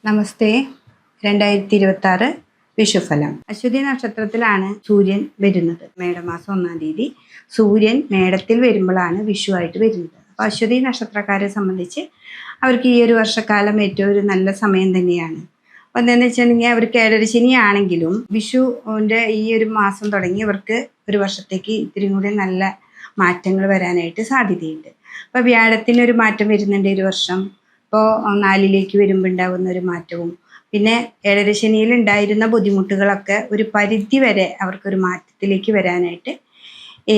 നമസ്തേ. 2026 വിഷുഫലം. അശ്വതി നക്ഷത്രത്തിലാണ് സൂര്യൻ വരുന്നത്. മേടമാസം 1-ാം തീയതി സൂര്യൻ മേടത്തിൽ വരുമ്പോഴാണ് വിഷു ആയിട്ട് വരുന്നത്. അപ്പോൾ അശ്വതി നക്ഷത്രക്കാരെ സംബന്ധിച്ച് അവർക്ക് ഈ ഒരു വർഷക്കാലം ഏറ്റവും ഒരു നല്ല സമയം തന്നെയാണ്. അപ്പോൾ എന്താണെന്ന് വെച്ചിട്ടുണ്ടെങ്കിൽ അവർക്ക് ഏഴരശനിയാണെങ്കിലും വിഷുവിൻ്റെ ഈ ഒരു മാസം തുടങ്ങി അവർക്ക് ഒരു വർഷത്തേക്ക് ഇത്തിരി കൂടി നല്ല മാറ്റങ്ങൾ വരാനായിട്ട് സാധ്യതയുണ്ട്. അപ്പോൾ വ്യാഴത്തിനൊരു മാറ്റം വരുന്നുണ്ട് ഒരു വർഷം. ഇപ്പോൾ 4-ലേക്ക് വരുമ്പോൾ ഉണ്ടാകുന്ന ഒരു മാറ്റവും പിന്നെ ഏഴരശനിയിൽ ഉണ്ടായിരുന്ന ബുദ്ധിമുട്ടുകളൊക്കെ ഒരു പരിധി വരെ അവർക്കൊരു മാറ്റത്തിലേക്ക് വരാനായിട്ട് ഈ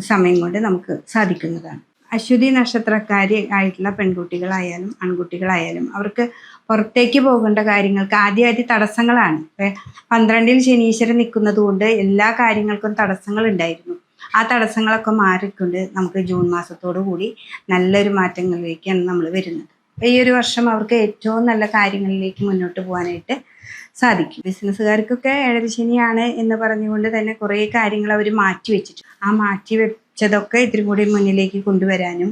സമയം കൊണ്ട് നമുക്ക് സാധിക്കുന്നതാണ്. അശ്വതി നക്ഷത്രക്കാരി ആയിട്ടുള്ള പെൺകുട്ടികളായാലും ആൺകുട്ടികളായാലും അവർക്ക് പുറത്തേക്ക് പോകേണ്ട കാര്യങ്ങൾക്ക് ആദ്യമായിട്ട് തടസ്സങ്ങളാണ്. 12-ൽ ശനീശ്വരൻ നിൽക്കുന്നത് കൊണ്ട് എല്ലാ കാര്യങ്ങൾക്കും തടസ്സങ്ങൾ ഉണ്ടായിരുന്നു. ആ തടസ്സങ്ങളൊക്കെ മാറിക്കൊണ്ട് നമുക്ക് ജൂൺ മാസത്തോടു കൂടി നല്ലൊരു മാറ്റങ്ങളിലേക്കാണ് നമ്മൾ വരുന്നത്. ഈ ഒരു വർഷം അവർക്ക് ഏറ്റവും നല്ല കാര്യങ്ങളിലേക്ക് മുന്നോട്ട് പോകാനായിട്ട് സാധിക്കും. ബിസിനസ്സുകാർക്കൊക്കെ ഏഴരശനിയാണ് എന്ന് പറഞ്ഞുകൊണ്ട് തന്നെ കുറേ കാര്യങ്ങൾ അവർ മാറ്റി വെച്ചിട്ട് ആ മാറ്റി വെച്ചതൊക്കെ ഇത്തിരി കൂടി മുന്നിലേക്ക് കൊണ്ടുവരാനും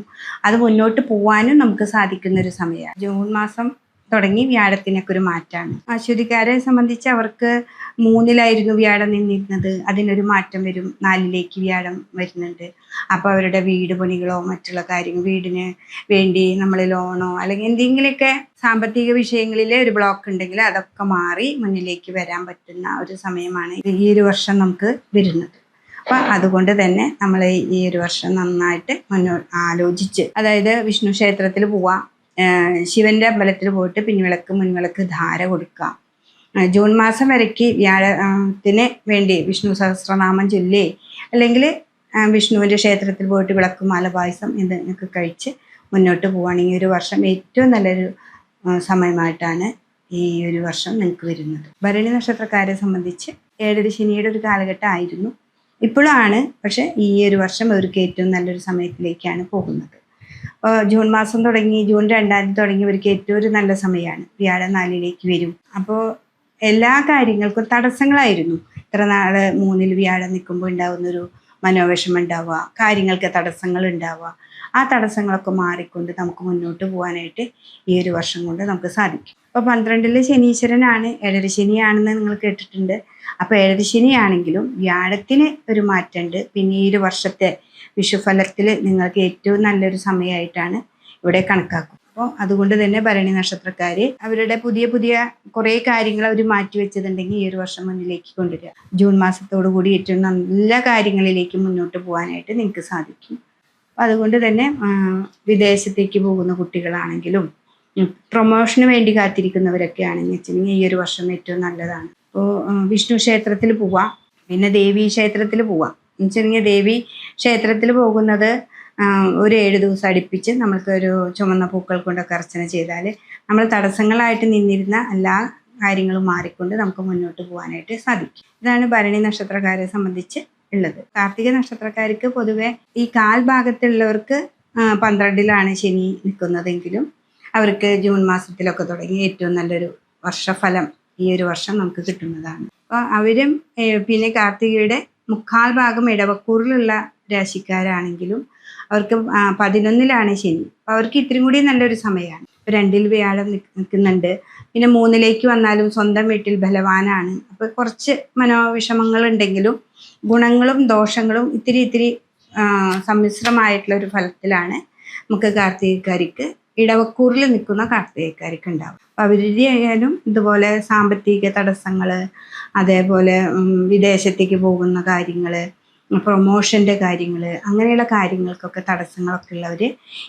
അത് മുന്നോട്ട് പോകാനും നമുക്ക് സാധിക്കുന്ന ഒരു സമയമാണ്. ജൂൺ മാസം തുടങ്ങി വ്യാഴത്തിനൊക്കെ ഒരു മാറ്റമാണ്. അശ്വതിക്കാരെ സംബന്ധിച്ച് അവർക്ക് 3-ലായിരുന്നു വ്യാഴം നിന്നിരുന്നത്. അതിനൊരു മാറ്റം വരും. 4-ലേക്ക് വ്യാഴം വരുന്നുണ്ട്. അപ്പോൾ അവരുടെ വീട് പണികളോ മറ്റുള്ള കാര്യങ്ങൾ വീടിന് വേണ്ടി നമ്മൾ ലോണോ അല്ലെങ്കിൽ എന്തെങ്കിലുമൊക്കെ സാമ്പത്തിക വിഷയങ്ങളിൽ ഒരു ബ്ലോക്ക് ഉണ്ടെങ്കിൽ അതൊക്കെ മാറി മുന്നിലേക്ക് വരാൻ പറ്റുന്ന ഒരു സമയമാണ് ഈ ഒരു വർഷം നമുക്ക് വരുന്നത്. അപ്പം അതുകൊണ്ട് തന്നെ നമ്മൾ ഈ ഒരു വർഷം നന്നായിട്ട് ആലോചിച്ച് അതായത് വിഷ്ണു ക്ഷേത്രത്തിൽ പോവാം, ശിവന്റെ അമ്പലത്തിൽ പോയിട്ട് പിൻവിളക്ക് മുൻവിളക്ക് ധാര കൊടുക്കുക. ജൂൺ മാസം വരയ്ക്ക് വ്യാഴത്തിന് വേണ്ടി വിഷ്ണു സഹസ്രനാമം ചൊല്ലി അല്ലെങ്കിൽ വിഷ്ണുവിൻ്റെ ക്ഷേത്രത്തിൽ പോയിട്ട് വിളക്കുമാല പായസം ഇതൊക്കെ കഴിച്ച് മുന്നോട്ട് പോവുകയാണെങ്കിൽ ഒരു വർഷം ഏറ്റവും നല്ലൊരു സമയമായിട്ടാണ് ഈ ഒരു വർഷം നിങ്ങൾക്ക് വരുന്നത്. ഭരണി നക്ഷത്രക്കാരെ സംബന്ധിച്ച് ഏഴരശനിയുടെ ഒരു കാലഘട്ടമായിരുന്നു, ഇപ്പോഴാണ്. പക്ഷെ ഈ ഒരു വർഷം അവർക്ക് ഏറ്റവും നല്ലൊരു സമയത്തിലേക്കാണ് പോകുന്നത്. ജൂൺ മാസം തുടങ്ങി ജൂൺ 2-ാം തീയതി തുടങ്ങിയവർക്ക് ഏറ്റവും ഒരു നല്ല സമയമാണ്. വ്യാഴം 4-ലേക്ക് വരും. അപ്പോൾ എല്ലാ കാര്യങ്ങൾക്കും തടസ്സങ്ങളായിരുന്നു. ഇത്ര നാൾ 3-ൽ വ്യാഴം നിൽക്കുമ്പോൾ ഉണ്ടാകുന്നൊരു മനോവിഷമം ഉണ്ടാവുക, കാര്യങ്ങൾക്ക് തടസ്സങ്ങൾ ഉണ്ടാവുക, ആ തടസ്സങ്ങളൊക്കെ മാറിക്കൊണ്ട് നമുക്ക് മുന്നോട്ട് പോകാനായിട്ട് ഈ ഒരു വർഷം കൊണ്ട് നമുക്ക് സാധിക്കും. അപ്പോൾ 12-ൽ ശനീശ്വരനാണ്, ഏഴരശനിയാണെന്ന് നിങ്ങൾ കേട്ടിട്ടുണ്ട്. അപ്പോൾ ഏഴരശനിയാണെങ്കിലും വ്യാഴത്തിന് ഒരു മാറ്റമുണ്ട്. പിന്നെ ഈ ഒരു വർഷത്തെ വിഷുഫലത്തിൽ നിങ്ങൾക്ക് ഏറ്റവും നല്ലൊരു സമയമായിട്ടാണ് ഇവിടെ കണക്കാക്കും. അപ്പോൾ അതുകൊണ്ട് തന്നെ ഭരണി നക്ഷത്രക്കാർ അവരുടെ പുതിയ പുതിയ കുറേ കാര്യങ്ങൾ അവർ മാറ്റി വെച്ചതുണ്ടെങ്കിൽ ഈ ഒരു വർഷം മുന്നിലേക്ക് കൊണ്ടുവരിക. ജൂൺ മാസത്തോടു കൂടി ഏറ്റവും നല്ല കാര്യങ്ങളിലേക്ക് മുന്നോട്ട് പോകാനായിട്ട് നിങ്ങൾക്ക് സാധിക്കും. അപ്പോൾ അതുകൊണ്ട് തന്നെ വിദേശത്തേക്ക് പോകുന്ന കുട്ടികളാണെങ്കിലും പ്രൊമോഷന് വേണ്ടി കാത്തിരിക്കുന്നവരൊക്കെ ആണെന്ന് വെച്ചിട്ടുണ്ടെങ്കിൽ ഈ ഒരു വർഷം ഏറ്റവും നല്ലതാണ്. അപ്പോൾ വിഷ്ണു ക്ഷേത്രത്തിൽ പോവാം, പിന്നെ ദേവീ ക്ഷേത്രത്തിൽ പോവാം. എന്നുവെച്ചിട്ടുണ്ടെങ്കിൽ ദേവി ക്ഷേത്രത്തിൽ പോകുന്നത് ഒരു 7 ദിവസം അടുപ്പിച്ച് നമ്മൾക്കൊരു ചുമന്ന പൂക്കൾ കൊണ്ടൊക്കെ അർച്ചന ചെയ്താൽ നമ്മൾ തടസ്സങ്ങളായിട്ട് നിന്നിരുന്ന എല്ലാ കാര്യങ്ങളും മാറിക്കൊണ്ട് നമുക്ക് മുന്നോട്ട് പോകാനായിട്ട് സാധിക്കും. ഇതാണ് ഭരണി നക്ഷത്രക്കാരെ സംബന്ധിച്ച് ഉള്ളത്. കാർത്തിക നക്ഷത്രക്കാർക്ക് പൊതുവെ ഈ കാൽഭാഗത്തുള്ളവർക്ക് 12-ലാണ് ശനി നിൽക്കുന്നതെങ്കിലും അവർക്ക് ജൂൺ മാസത്തിലൊക്കെ തുടങ്ങി ഏറ്റവും നല്ലൊരു വർഷഫലം ഈ ഒരു വർഷം നമുക്ക് കിട്ടുന്നതാണ്. അപ്പോൾ അവരും പിന്നെ കാർത്തികയുടെ 3/4 ഭാഗം ഇടവക്കൂറിലുള്ള രാശിക്കാരാണെങ്കിലും അവർക്ക് 11-ലാണ് ശനി. അപ്പോൾ അവർക്ക് ഇത്തിരി കൂടി നല്ലൊരു സമയമാണ്. 2-ൽ വ്യാഴം നിൽക്കുന്നുണ്ട്. പിന്നെ 3-ലേക്ക് വന്നാലും സ്വന്തം വീട്ടിൽ ബലവാനാണ്. അപ്പോൾ കുറച്ച് മനോവിഷമങ്ങളുണ്ടെങ്കിലും ഗുണങ്ങളും ദോഷങ്ങളും ഇത്തിരി സമ്മിശ്രമായിട്ടുള്ള ഒരു ഫലത്തിലാണ് നമുക്ക് കാർത്തികക്കാർക്ക് ഇടവക്കൂറിൽ നിൽക്കുന്ന കാർത്തികക്കാർക്ക് ഉണ്ടാവും. അപ്പോൾ അവരുടെ ആയാലും ഇതുപോലെ സാമ്പത്തിക തടസ്സങ്ങൾ, അതേപോലെ വിദേശത്തേക്ക് പോകുന്ന കാര്യങ്ങൾ, പ്രൊമോഷൻ്റെ കാര്യങ്ങൾ, അങ്ങനെയുള്ള കാര്യങ്ങൾക്കൊക്കെ തടസ്സങ്ങളൊക്കെ ഉള്ളവർ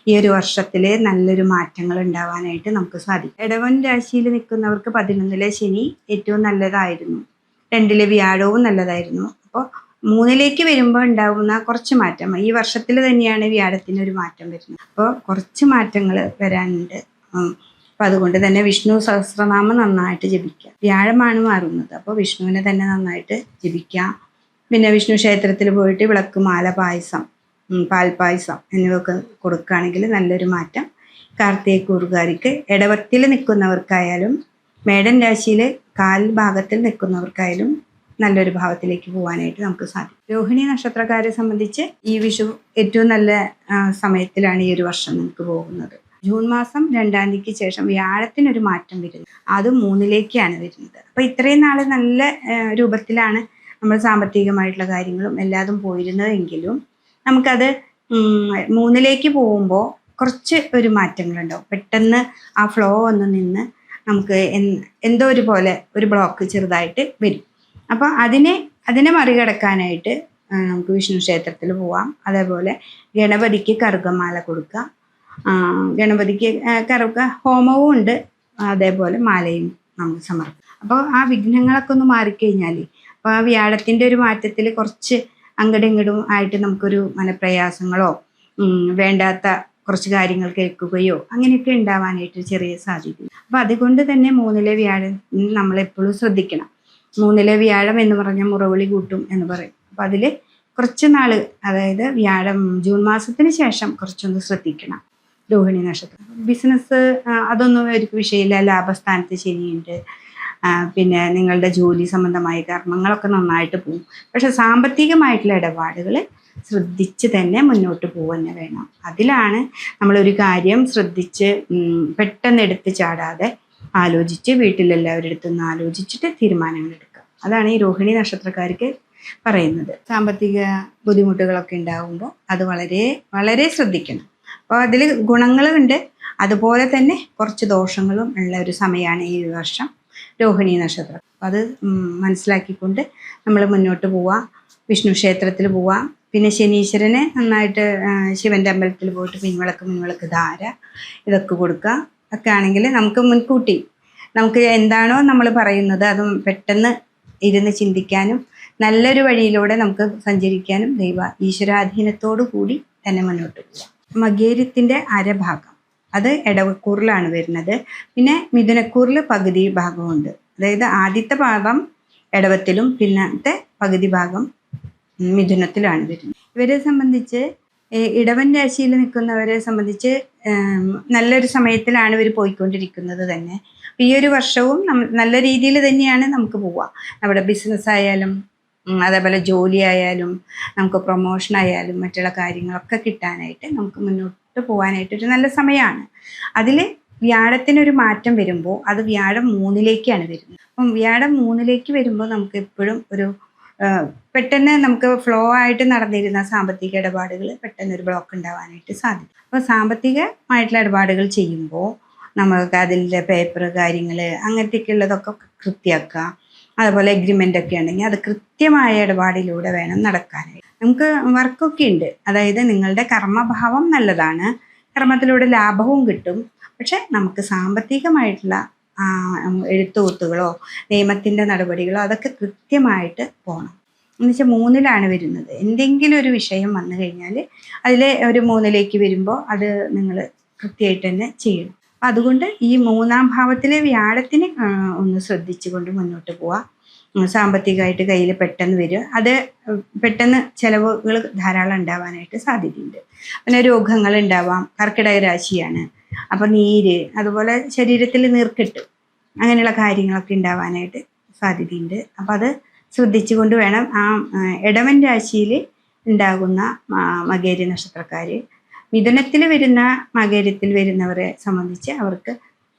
ഈ ഒരു വർഷത്തിൽ നല്ലൊരു മാറ്റങ്ങൾ ഉണ്ടാവാനായിട്ട് നമുക്ക് സാധിക്കും. ഇടവൻ രാശിയിൽ നിൽക്കുന്നവർക്ക് 11-ലെ ശനി ഏറ്റവും നല്ലതായിരുന്നു, 2-ലെ വ്യാഴവും നല്ലതായിരുന്നു. അപ്പോൾ 3-ലേക്ക് വരുമ്പോൾ ഉണ്ടാകുന്ന കുറച്ച് മാറ്റം ഈ വർഷത്തിൽ തന്നെയാണ് വ്യാഴത്തിനൊരു മാറ്റം വരുന്നത്. അപ്പോൾ കുറച്ച് മാറ്റങ്ങൾ വരാനുണ്ട്. അപ്പം അതുകൊണ്ട് തന്നെ വിഷ്ണു സഹസ്രനാമം നന്നായിട്ട് ജപിക്കുക. വ്യാഴമാണ് മാറുന്നത്, അപ്പോൾ വിഷ്ണുവിനെ തന്നെ നന്നായിട്ട് ജപിക്കാം. പിന്നെ വിഷ്ണു ക്ഷേത്രത്തിൽ പോയിട്ട് വിളക്ക് മാല പായസം, പാൽപ്പായസം എന്നിവയൊക്കെ കൊടുക്കുകയാണെങ്കിൽ നല്ലൊരു മാറ്റം കാർത്തികക്കൂറുകാർക്ക് ഇടവത്തിൽ നിൽക്കുന്നവർക്കായാലും മേടൻ രാശിയിൽ ഭാഗത്തിൽ നിൽക്കുന്നവർക്കായാലും നല്ലൊരു ഭാവത്തിലേക്ക് പോകാനായിട്ട് നമുക്ക് സാധിക്കും. രോഹിണി നക്ഷത്രക്കാരെ സംബന്ധിച്ച് ഈ വിഷു ഏറ്റവും നല്ല സമയത്തിലാണ് ഈ ഒരു വർഷം നമുക്ക് പോകുന്നത്. ജൂൺ മാസം 2-ാം തീയതിക്ക് ശേഷം വ്യാഴത്തിനൊരു മാറ്റം വരുന്നു, അത് 3-ലേക്കാണ് വരുന്നത്. അപ്പോൾ ഇത്രയും നാൾ നല്ല രൂപത്തിലാണ് നമ്മൾ സാമ്പത്തികമായിട്ടുള്ള കാര്യങ്ങളും എല്ലാതും പോയിരുന്നതെങ്കിലും നമുക്കത് 3-ലേക്ക് പോകുമ്പോൾ കുറച്ച് ഒരു മാറ്റങ്ങളുണ്ടാവും. പെട്ടെന്ന് ആ ഫ്ലോ ഒന്ന് നിന്ന് നമുക്ക് എന്തോ ഒരു പോലെ ഒരു ബ്ലോക്ക് ചെറുതായിട്ട് വരും. അപ്പോൾ അതിനെ മറികടക്കാനായിട്ട് നമുക്ക് വിഷ്ണു ക്ഷേത്രത്തിൽ പോവാം. അതേപോലെ ഗണപതിക്ക് കറുകമാല കൊടുക്കുക, ഗണപതിക്ക് ഹോമവും ഉണ്ട്, അതേപോലെ മാലയും നമുക്ക് സമർപ്പിക്കും. അപ്പോൾ ആ വിഘ്നങ്ങളൊക്കെ ഒന്ന് മാറിക്കഴിഞ്ഞാൽ, അപ്പോൾ ആ വ്യാഴത്തിൻ്റെ ഒരു മാറ്റത്തിൽ കുറച്ച് അങ്ങടും ഇങ്ങടും ആയിട്ട് നമുക്കൊരു മനപ്രയാസങ്ങളോ വേണ്ടാത്ത കുറച്ച് കാര്യങ്ങൾ കേൾക്കുകയോ അങ്ങനെയൊക്കെ ഉണ്ടാവാനായിട്ട് ചെറിയ സാധ്യത. അപ്പോൾ അതുകൊണ്ട് തന്നെ 3-ലെ വ്യാഴം നമ്മളെപ്പോഴും ശ്രദ്ധിക്കണം. 3-ലെ വ്യാഴം എന്ന് പറഞ്ഞാൽ മുറവിളി കൂട്ടും എന്ന് പറയും. അപ്പോൾ അതിൽ കുറച്ച് നാൾ, അതായത് വ്യാഴം ജൂൺ മാസത്തിന് ശേഷം കുറച്ചൊന്ന് ശ്രദ്ധിക്കണം. രോഹിണി നക്ഷത്രം ബിസിനസ് അതൊന്നും ഒരു വിഷയമില്ല, ലാഭസ്ഥാനത്ത് ശനിയുണ്ട്, പിന്നെ നിങ്ങളുടെ ജോലി സംബന്ധമായ കർമ്മങ്ങളൊക്കെ നന്നായിട്ട് പോകും. പക്ഷെ സാമ്പത്തികമായിട്ടുള്ള ഇടപാടുകൾ ശ്രദ്ധിച്ച് തന്നെ മുന്നോട്ട് പോകുക വേണം. അതിലാണ് നമ്മളൊരു കാര്യം ശ്രദ്ധിച്ച് പെട്ടെന്ന് എടുത്ത് ചാടാതെ ആലോചിച്ച് വീട്ടിലെല്ലാവരുടെ അടുത്തുനിന്ന് ആലോചിച്ചിട്ട് തീരുമാനങ്ങൾ എടുക്കുക. അതാണ് ഈ രോഹിണി നക്ഷത്രക്കാർക്ക് പറയുന്നത്. സാമ്പത്തിക ബുദ്ധിമുട്ടുകളൊക്കെ ഉണ്ടാകുമ്പോൾ അത് വളരെ വളരെ ശ്രദ്ധിക്കണം. അപ്പോൾ അതിൽ ഗുണങ്ങളുണ്ട്, അതുപോലെ തന്നെ കുറച്ച് ദോഷങ്ങളും ഉള്ള ഒരു സമയമാണ് ഈ വർഷം രോഹിണി നക്ഷത്രം. അപ്പോൾ അത് മനസ്സിലാക്കിക്കൊണ്ട് നമ്മൾ മുന്നോട്ട് പോവാം. വിഷ്ണു ക്ഷേത്രത്തിൽ പോവാം. പിന്നെ ശനീശ്വരനെ നന്നായിട്ട് ശിവൻ്റെ അമ്പലത്തിൽ പോയിട്ട് മുൻവിളക്ക് ധാര ഇതൊക്കെ കൊടുക്കുക. ഒക്കെ ആണെങ്കിൽ നമുക്ക് മുൻകൂട്ടി നമുക്ക് എന്താണോ നമ്മൾ പറയുന്നത് അത് പെട്ടെന്ന് ഇരുന്ന് ചിന്തിക്കാനും നല്ലൊരു വഴിയിലൂടെ നമുക്ക് സഞ്ചരിക്കാനും ഈശ്വരാധീനത്തോടു കൂടി തന്നെ മുന്നോട്ട് പോവാം. മകേരത്തിൻ്റെ അരഭാഗം അത് ഇടവക്കൂറിലാണ് വരുന്നത്. പിന്നെ മിഥുനക്കൂറിൽ പകുതി ഭാഗമുണ്ട്. അതായത് ആദ്യത്തെ ഭാഗം ഇടവത്തിലും പിന്നത്തെ പകുതി ഭാഗം മിഥുനത്തിലാണ് വരുന്നത്. ഇവരെ സംബന്ധിച്ച് ഇടവൻ രാശിയിൽ നിൽക്കുന്നവരെ സംബന്ധിച്ച് നല്ലൊരു സമയത്തിലാണ് ഇവർ പോയിക്കൊണ്ടിരിക്കുന്നത് തന്നെ. ഈ ഒരു വർഷവും നല്ല രീതിയിൽ തന്നെയാണ് നമുക്ക് പോവുക. നമ്മുടെ ബിസിനസ് ആയാലും അതേപോലെ ജോലി ആയാലും നമുക്ക് പ്രൊമോഷൻ ആയാലും മറ്റുള്ള കാര്യങ്ങളൊക്കെ കിട്ടാനായിട്ട് നമുക്ക് മുന്നോട്ട് പോകാനായിട്ടൊരു നല്ല സമയമാണ്. അതിൽ വ്യാഴത്തിനൊരു മാറ്റം വരുമ്പോൾ അത് വ്യാഴം 3-ലേക്കാണ് വരുന്നത്. അപ്പം വ്യാഴം 3-ലേക്ക് വരുമ്പോൾ നമുക്ക് എപ്പോഴും ഒരു പെട്ടെന്ന് നമുക്ക് ഫ്ലോ ആയിട്ട് നടന്നിരുന്ന സാമ്പത്തിക ഇടപാടുകൾ പെട്ടെന്നൊരു ബ്ലോക്ക് ഉണ്ടാവാനായിട്ട് സാധിക്കും. അപ്പോൾ സാമ്പത്തികമായിട്ടുള്ള ഇടപാടുകൾ ചെയ്യുമ്പോൾ നമുക്ക് അതിൻ്റെ പേപ്പർ കാര്യങ്ങൾ അങ്ങനത്തെയൊക്കെ ഉള്ളതൊക്കെ കൃത്യമാക്കുക. അതുപോലെ എഗ്രിമെൻ്റ് ഒക്കെ ഉണ്ടെങ്കിൽ അത് കൃത്യമായ ഇടപാടിലൂടെ വേണം നടക്കാനായിട്ട്. നമുക്ക് വർക്കൊക്കെ ഉണ്ട്, അതായത് നിങ്ങളുടെ കർമ്മഭാവം നല്ലതാണ്, കർമ്മത്തിലൂടെ ലാഭവും കിട്ടും. പക്ഷെ നമുക്ക് സാമ്പത്തികമായിട്ടുള്ള എഴുത്തുകൂത്തുകളോ നിയമത്തിൻ്റെ നടപടികളോ അതൊക്കെ കൃത്യമായിട്ട് പോകണം. എന്നുവെച്ചാൽ 3-ലാണ് വരുന്നത്. എന്തെങ്കിലും ഒരു വിഷയം വന്നു കഴിഞ്ഞാൽ അതിൽ ഒരു 3-ലേക്ക് വരുമ്പോൾ അത് നിങ്ങൾ കൃത്യമായിട്ട് തന്നെ ചെയ്യണം. അപ്പം അതുകൊണ്ട് ഈ 3-ാം ഭാവത്തിലെ വ്യാഴത്തിന് ഒന്ന് ശ്രദ്ധിച്ചുകൊണ്ട് മുന്നോട്ട് പോവുക. സാമ്പത്തികമായിട്ട് കയ്യിൽ പെട്ടെന്ന് വരിക, അത് പെട്ടെന്ന് ചിലവുകൾ ധാരാളം ഉണ്ടാവാനായിട്ട് സാധ്യതയുണ്ട്. പിന്നെ രോഗങ്ങൾ ഉണ്ടാവാം. കർക്കിടക രാശിയാണ്, അപ്പം നീര്, അതുപോലെ ശരീരത്തിൽ നീർക്കെട്ട് അങ്ങനെയുള്ള കാര്യങ്ങളൊക്കെ ഉണ്ടാവാനായിട്ട് സാധ്യതയുണ്ട്. അപ്പം അത് ശ്രദ്ധിച്ചുകൊണ്ട് വേണം. ആ ഇടവൻ രാശിയിൽ ഉണ്ടാകുന്ന മകേരി നക്ഷത്രക്കാർ മിഥുനത്തിൽ വരുന്ന മകേരത്തിൽ വരുന്നവരെ സംബന്ധിച്ച് അവർക്ക്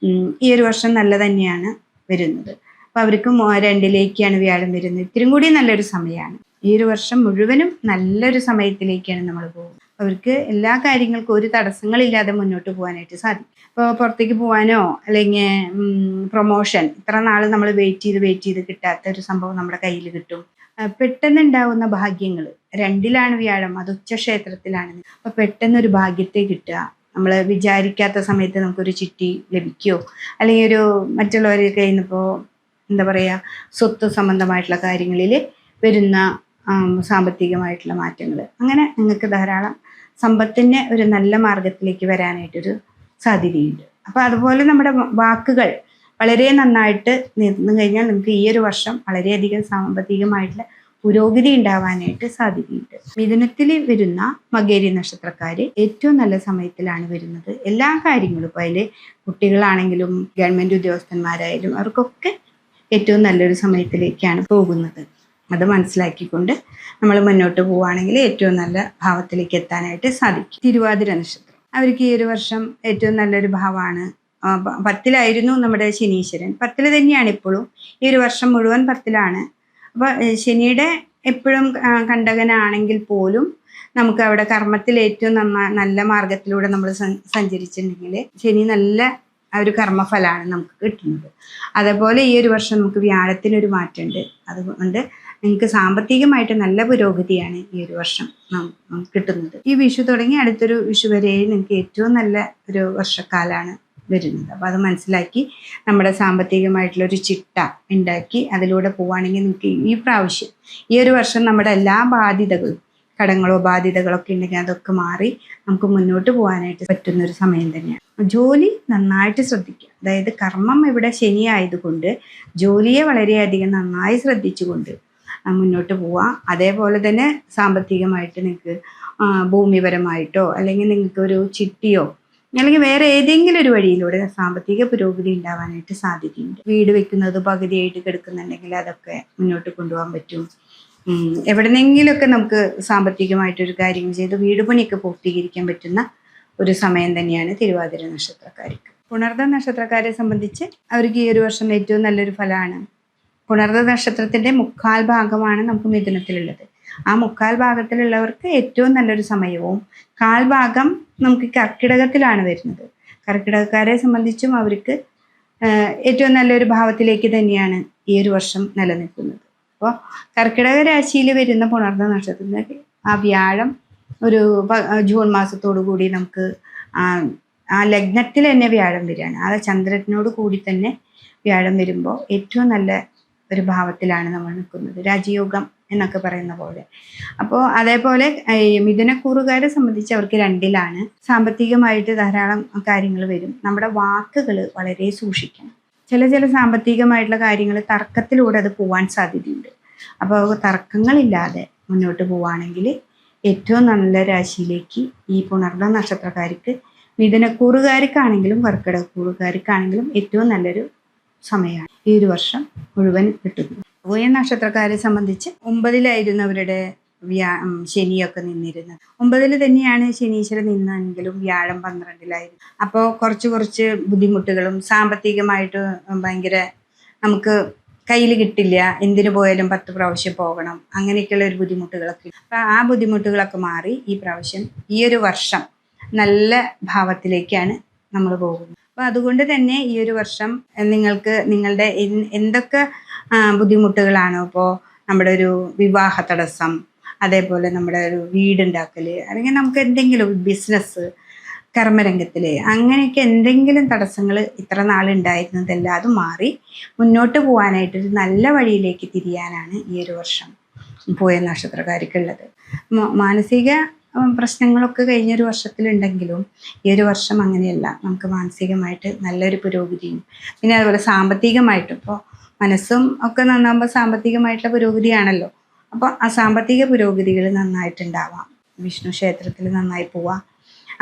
ഈ ഒരു വർഷം നല്ല തന്നെയാണ് വരുന്നത്. അപ്പോൾ അവർക്ക് 2-ലേക്കാണ് വ്യാഴം വരുന്നത്. ഇത്തിരി കൂടി നല്ലൊരു സമയമാണ്. ഈ ഒരു വർഷം മുഴുവനും നല്ലൊരു സമയത്തിലേക്കാണ് നമ്മൾ പോകുന്നത്. അവർക്ക് എല്ലാ കാര്യങ്ങൾക്കും ഒരു തടസ്സങ്ങളില്ലാതെ മുന്നോട്ട് പോകാനായിട്ട് സാധിക്കും. ഇപ്പോൾ പുറത്തേക്ക് പോകാനോ അല്ലെങ്കിൽ പ്രൊമോഷൻ ഇത്ര നാൾ നമ്മൾ വെയിറ്റ് ചെയ്ത് കിട്ടാത്ത ഒരു സംഭവം നമ്മുടെ കയ്യിൽ കിട്ടും. പെട്ടെന്ന് ഉണ്ടാകുന്ന ഭാഗ്യങ്ങൾ 2-ലാണ് വ്യാഴം, അത് ഉച്ചക്ഷേത്രത്തിലാണ്. അപ്പോൾ പെട്ടെന്നൊരു ഭാഗ്യത്തെ കിട്ടുക, നമ്മൾ വിചാരിക്കാത്ത സമയത്ത് നമുക്കൊരു ചിട്ടി ലഭിക്കുകയോ അല്ലെങ്കിൽ ഒരു മറ്റുള്ളവരുടെ കയ്യിൽ നിന്നിപ്പോൾ എന്താ പറയുക സ്വത്ത് സംബന്ധമായിട്ടുള്ള കാര്യങ്ങളിൽ വരുന്ന സാമ്പത്തികമായിട്ടുള്ള മാറ്റങ്ങൾ, അങ്ങനെ നിങ്ങൾക്ക് ധാരാളം സമ്പത്തിൻ്റെ ഒരു നല്ല മാർഗത്തിലേക്ക് വരാനായിട്ടൊരു സാധ്യതയുണ്ട്. അപ്പോൾ അതുപോലെ നമ്മുടെ വാക്കുകൾ വളരെ നന്നായിട്ട് നിന്ന് കഴിഞ്ഞാൽ നിങ്ങൾക്ക് ഈ ഒരു വർഷം വളരെയധികം സാമ്പത്തികമായിട്ടുള്ള പുരോഗതി ഉണ്ടാവാനായിട്ട് സാധ്യതയുണ്ട്. മിഥുനത്തിൽ വരുന്ന മകേരി നക്ഷത്രക്കാർ ഏറ്റവും നല്ല സമയത്തിലാണ് വരുന്നത്. എല്ലാ കാര്യങ്ങളും ഇപ്പോൾ അതിൽ കുട്ടികളാണെങ്കിലും ഗവൺമെൻറ് ഉദ്യോഗസ്ഥന്മാരായാലും അവർക്കൊക്കെ ഏറ്റവും നല്ലൊരു സമയത്തിലേക്കാണ് പോകുന്നത്. അത് മനസ്സിലാക്കിക്കൊണ്ട് നമ്മൾ മുന്നോട്ട് പോവുകയാണെങ്കിൽ ഏറ്റവും നല്ല ഭാവത്തിലേക്ക് എത്താനായിട്ട് സാധിക്കും. തിരുവാതിര നക്ഷത്രം അവർക്ക് ഈ ഒരു വർഷം ഏറ്റവും നല്ലൊരു ഭാവമാണ്. 10-ലായിരുന്നു നമ്മുടെ ശനീശ്വരൻ. 10-ൽ തന്നെയാണ് ഇപ്പോഴും. ഈ ഒരു വർഷം മുഴുവൻ 10-ലാണ്. അപ്പോൾ ശനിയുടെ എപ്പോഴും കണ്ടകനാണെങ്കിൽ പോലും നമുക്ക് അവിടെ കർമ്മത്തിൽ ഏറ്റവും നല്ല മാർഗത്തിലൂടെ നമ്മൾ സഞ്ചരിച്ചിട്ടുണ്ടെങ്കിൽ ശനി നല്ല ഒരു കർമ്മഫലമാണ് നമുക്ക് കിട്ടുന്നത്. അതേപോലെ ഈ ഒരു വർഷം നമുക്ക് വ്യാഴത്തിനൊരു മാറ്റമുണ്ട്. അതുകൊണ്ട് നിങ്ങൾക്ക് സാമ്പത്തികമായിട്ട് നല്ല പുരോഗതിയാണ് ഈ ഒരു വർഷം കിട്ടുന്നത്. ഈ വിഷു തുടങ്ങി അടുത്തൊരു വിഷു വരെ നിങ്ങൾക്ക് ഏറ്റവും നല്ല ഒരു വർഷക്കാലമാണ് വരുന്നത്. അപ്പോൾ അത് മനസ്സിലാക്കി നമ്മുടെ സാമ്പത്തികമായിട്ടുള്ളൊരു ചിട്ട ഉണ്ടാക്കി അതിലൂടെ പോവുകയാണെങ്കിൽ നിങ്ങൾക്ക് ഈ പ്രാവശ്യം ഈ ഒരു വർഷം നമ്മുടെ എല്ലാ ബാധ്യതകളും, കടങ്ങളോ ബാധ്യതകളൊക്കെ ഉണ്ടെങ്കിൽ അതൊക്കെ മാറി നമുക്ക് മുന്നോട്ട് പോകാനായിട്ട് പറ്റുന്നൊരു സമയം തന്നെയാണ്. ജോലി നന്നായിട്ട് ശ്രദ്ധിക്കുക. അതായത് കർമ്മം ഇവിടെ ശനി ആയതുകൊണ്ട് ജോലിയെ വളരെയധികം നന്നായി ശ്രദ്ധിച്ചുകൊണ്ട് മുന്നോട്ട് പോവാം. അതേപോലെ തന്നെ സാമ്പത്തികമായിട്ട് നിങ്ങൾക്ക് ഭൂമിപരമായിട്ടോ അല്ലെങ്കിൽ നിങ്ങൾക്ക് ഒരു ചിട്ടിയോ അല്ലെങ്കിൽ വേറെ ഏതെങ്കിലും ഒരു വഴിയിലൂടെ സാമ്പത്തിക പുരോഗതി ഉണ്ടാവാനായിട്ട് സാധ്യതയുണ്ട്. വീട് വെക്കുന്നത് പകുതിയായിട്ട് കിടക്കുന്നുണ്ടെങ്കിൽ അതൊക്കെ മുന്നോട്ട് കൊണ്ടുപോകാൻ പറ്റും. എവിടെന്നെങ്കിലുമൊക്കെ നമുക്ക് സാമ്പത്തികമായിട്ടൊരു കാര്യങ്ങൾ ചെയ്ത് വീട് പണിയൊക്കെ പൂർത്തീകരിക്കാൻ പറ്റുന്ന ഒരു സമയം തന്നെയാണ് തിരുവാതിര നക്ഷത്രക്കാർക്ക്. പുണർദ നക്ഷത്രക്കാരെ സംബന്ധിച്ച് അവർക്ക് ഈ ഒരു വർഷം ഏറ്റവും നല്ലൊരു ഫലമാണ്. പുണർദ നക്ഷത്രത്തിൻ്റെ 1/4 ഭാഗമാണ് നമുക്ക് മിഥുനത്തിലുള്ളത്. ആ 1/4 ഭാഗത്തിലുള്ളവർക്ക് ഏറ്റവും നല്ലൊരു സമയവും 1/4 ഭാഗം നമുക്ക് കർക്കിടകത്തിലാണ് വരുന്നത്. കർക്കിടകക്കാരെ സംബന്ധിച്ചും അവർക്ക് ഏറ്റവും നല്ലൊരു ഭാവത്തിലേക്ക് തന്നെയാണ് ഈ ഒരു വർഷം നിലനിൽക്കുന്നത്. അപ്പോൾ കർക്കിടക രാശിയിൽ വരുന്ന പുണർദ നക്ഷത്രത്തിലേക്ക് ആ വ്യാഴം ഒരു ജൂൺ മാസത്തോടു കൂടി നമുക്ക് ആ ലഗ്നത്തിൽ തന്നെ വ്യാഴം വരികയാണ്. ആ ചന്ദ്രനോട് കൂടി തന്നെ വ്യാഴം വരുമ്പോൾ ഏറ്റവും നല്ല ഒരു ഭാവത്തിലാണ് നമ്മൾ നിൽക്കുന്നത്, രാജയോഗം എന്നൊക്കെ പറയുന്ന പോലെ. അപ്പോൾ അതേപോലെ മിഥുനക്കൂറുകാരെ സംബന്ധിച്ച് അവർക്ക് 2-ലാണ്. സാമ്പത്തികമായിട്ട് ധാരാളം കാര്യങ്ങൾ വരും. നമ്മുടെ വാക്കുകൾ വളരെ സൂക്ഷിക്കണം. ചില സാമ്പത്തികമായിട്ടുള്ള കാര്യങ്ങൾ തർക്കത്തിലൂടെ അത് പോവാൻ സാധ്യതയുണ്ട്. അപ്പോൾ തർക്കങ്ങളില്ലാതെ മുന്നോട്ട് പോവുകയാണെങ്കിൽ ഏറ്റവും നല്ല രാശിയിലേക്ക് ഈ പുണർദ നക്ഷത്രക്കാർക്ക്, മിഥുനക്കൂറുകാർക്കാണെങ്കിലും കർക്കിടകക്കൂറുകാർക്കാണെങ്കിലും ഏറ്റവും നല്ലൊരു സമയമാണ് ഈ ഒരു വർഷം മുഴുവൻ കിട്ടുന്നത്. പൂയ നക്ഷത്രക്കാരെ സംബന്ധിച്ച് 9-ലായിരുന്നു അവരുടെ ശനിയൊക്കെ നിന്നിരുന്നത്. 9-ൽ തന്നെയാണ് ശനീശ്വരൻ നിന്നെങ്കിലും വ്യാഴം 12-ലായിരുന്നു. അപ്പോൾ കുറച്ച് ബുദ്ധിമുട്ടുകളും സാമ്പത്തികമായിട്ട് ഭയങ്കര നമുക്ക് കയ്യിൽ കിട്ടില്ല, എന്തിനു പോയാലും 10 പ്രാവശ്യം പോകണം, അങ്ങനെയൊക്കെയുള്ള ഒരു ബുദ്ധിമുട്ടുകളൊക്കെ. അപ്പം ആ ബുദ്ധിമുട്ടുകളൊക്കെ മാറി ഈ പ്രാവശ്യം ഈ ഒരു വർഷം നല്ല ഭാവത്തിലേക്കാണ് നമ്മൾ പോകുന്നത്. അപ്പോൾ അതുകൊണ്ട് തന്നെ ഈ ഒരു വർഷം നിങ്ങൾക്ക് നിങ്ങളുടെ എന്തൊക്കെ ബുദ്ധിമുട്ടുകളാണോ, ഇപ്പോൾ നമ്മുടെ ഒരു വിവാഹ തടസ്സം, അതേപോലെ നമ്മുടെ ഒരു വീടുണ്ടാക്കൽ, അല്ലെങ്കിൽ നമുക്ക് എന്തെങ്കിലും ബിസിനസ്, കർമ്മരംഗത്തിൽ അങ്ങനെയൊക്കെ എന്തെങ്കിലും തടസ്സങ്ങൾ ഇത്ര നാളുണ്ടായിരുന്നതെല്ലാം അത് മാറി മുന്നോട്ട് പോകാനായിട്ടൊരു നല്ല വഴിയിലേക്ക് തിരിയാനാണ് ഈ ഒരു വർഷം പൂയ നക്ഷത്രക്കാർക്കുള്ളത്. മാനസിക പ്രശ്നങ്ങളൊക്കെ കഴിഞ്ഞൊരു വർഷത്തിലുണ്ടെങ്കിലും ഈ ഒരു വർഷം അങ്ങനെയല്ല. നമുക്ക് മാനസികമായിട്ട് നല്ലൊരു പുരോഗതിയും പിന്നെ അതുപോലെ സാമ്പത്തികമായിട്ടും, ഇപ്പോൾ മനസ്സും ഒക്കെ നന്നാകുമ്പോൾ സാമ്പത്തികമായിട്ടുള്ള പുരോഗതിയാണല്ലോ. അപ്പോൾ ആ സാമ്പത്തിക പുരോഗതികൾ നന്നായിട്ടുണ്ടാവാം. വിഷ്ണു ക്ഷേത്രത്തിൽ നന്നായി പോവാം.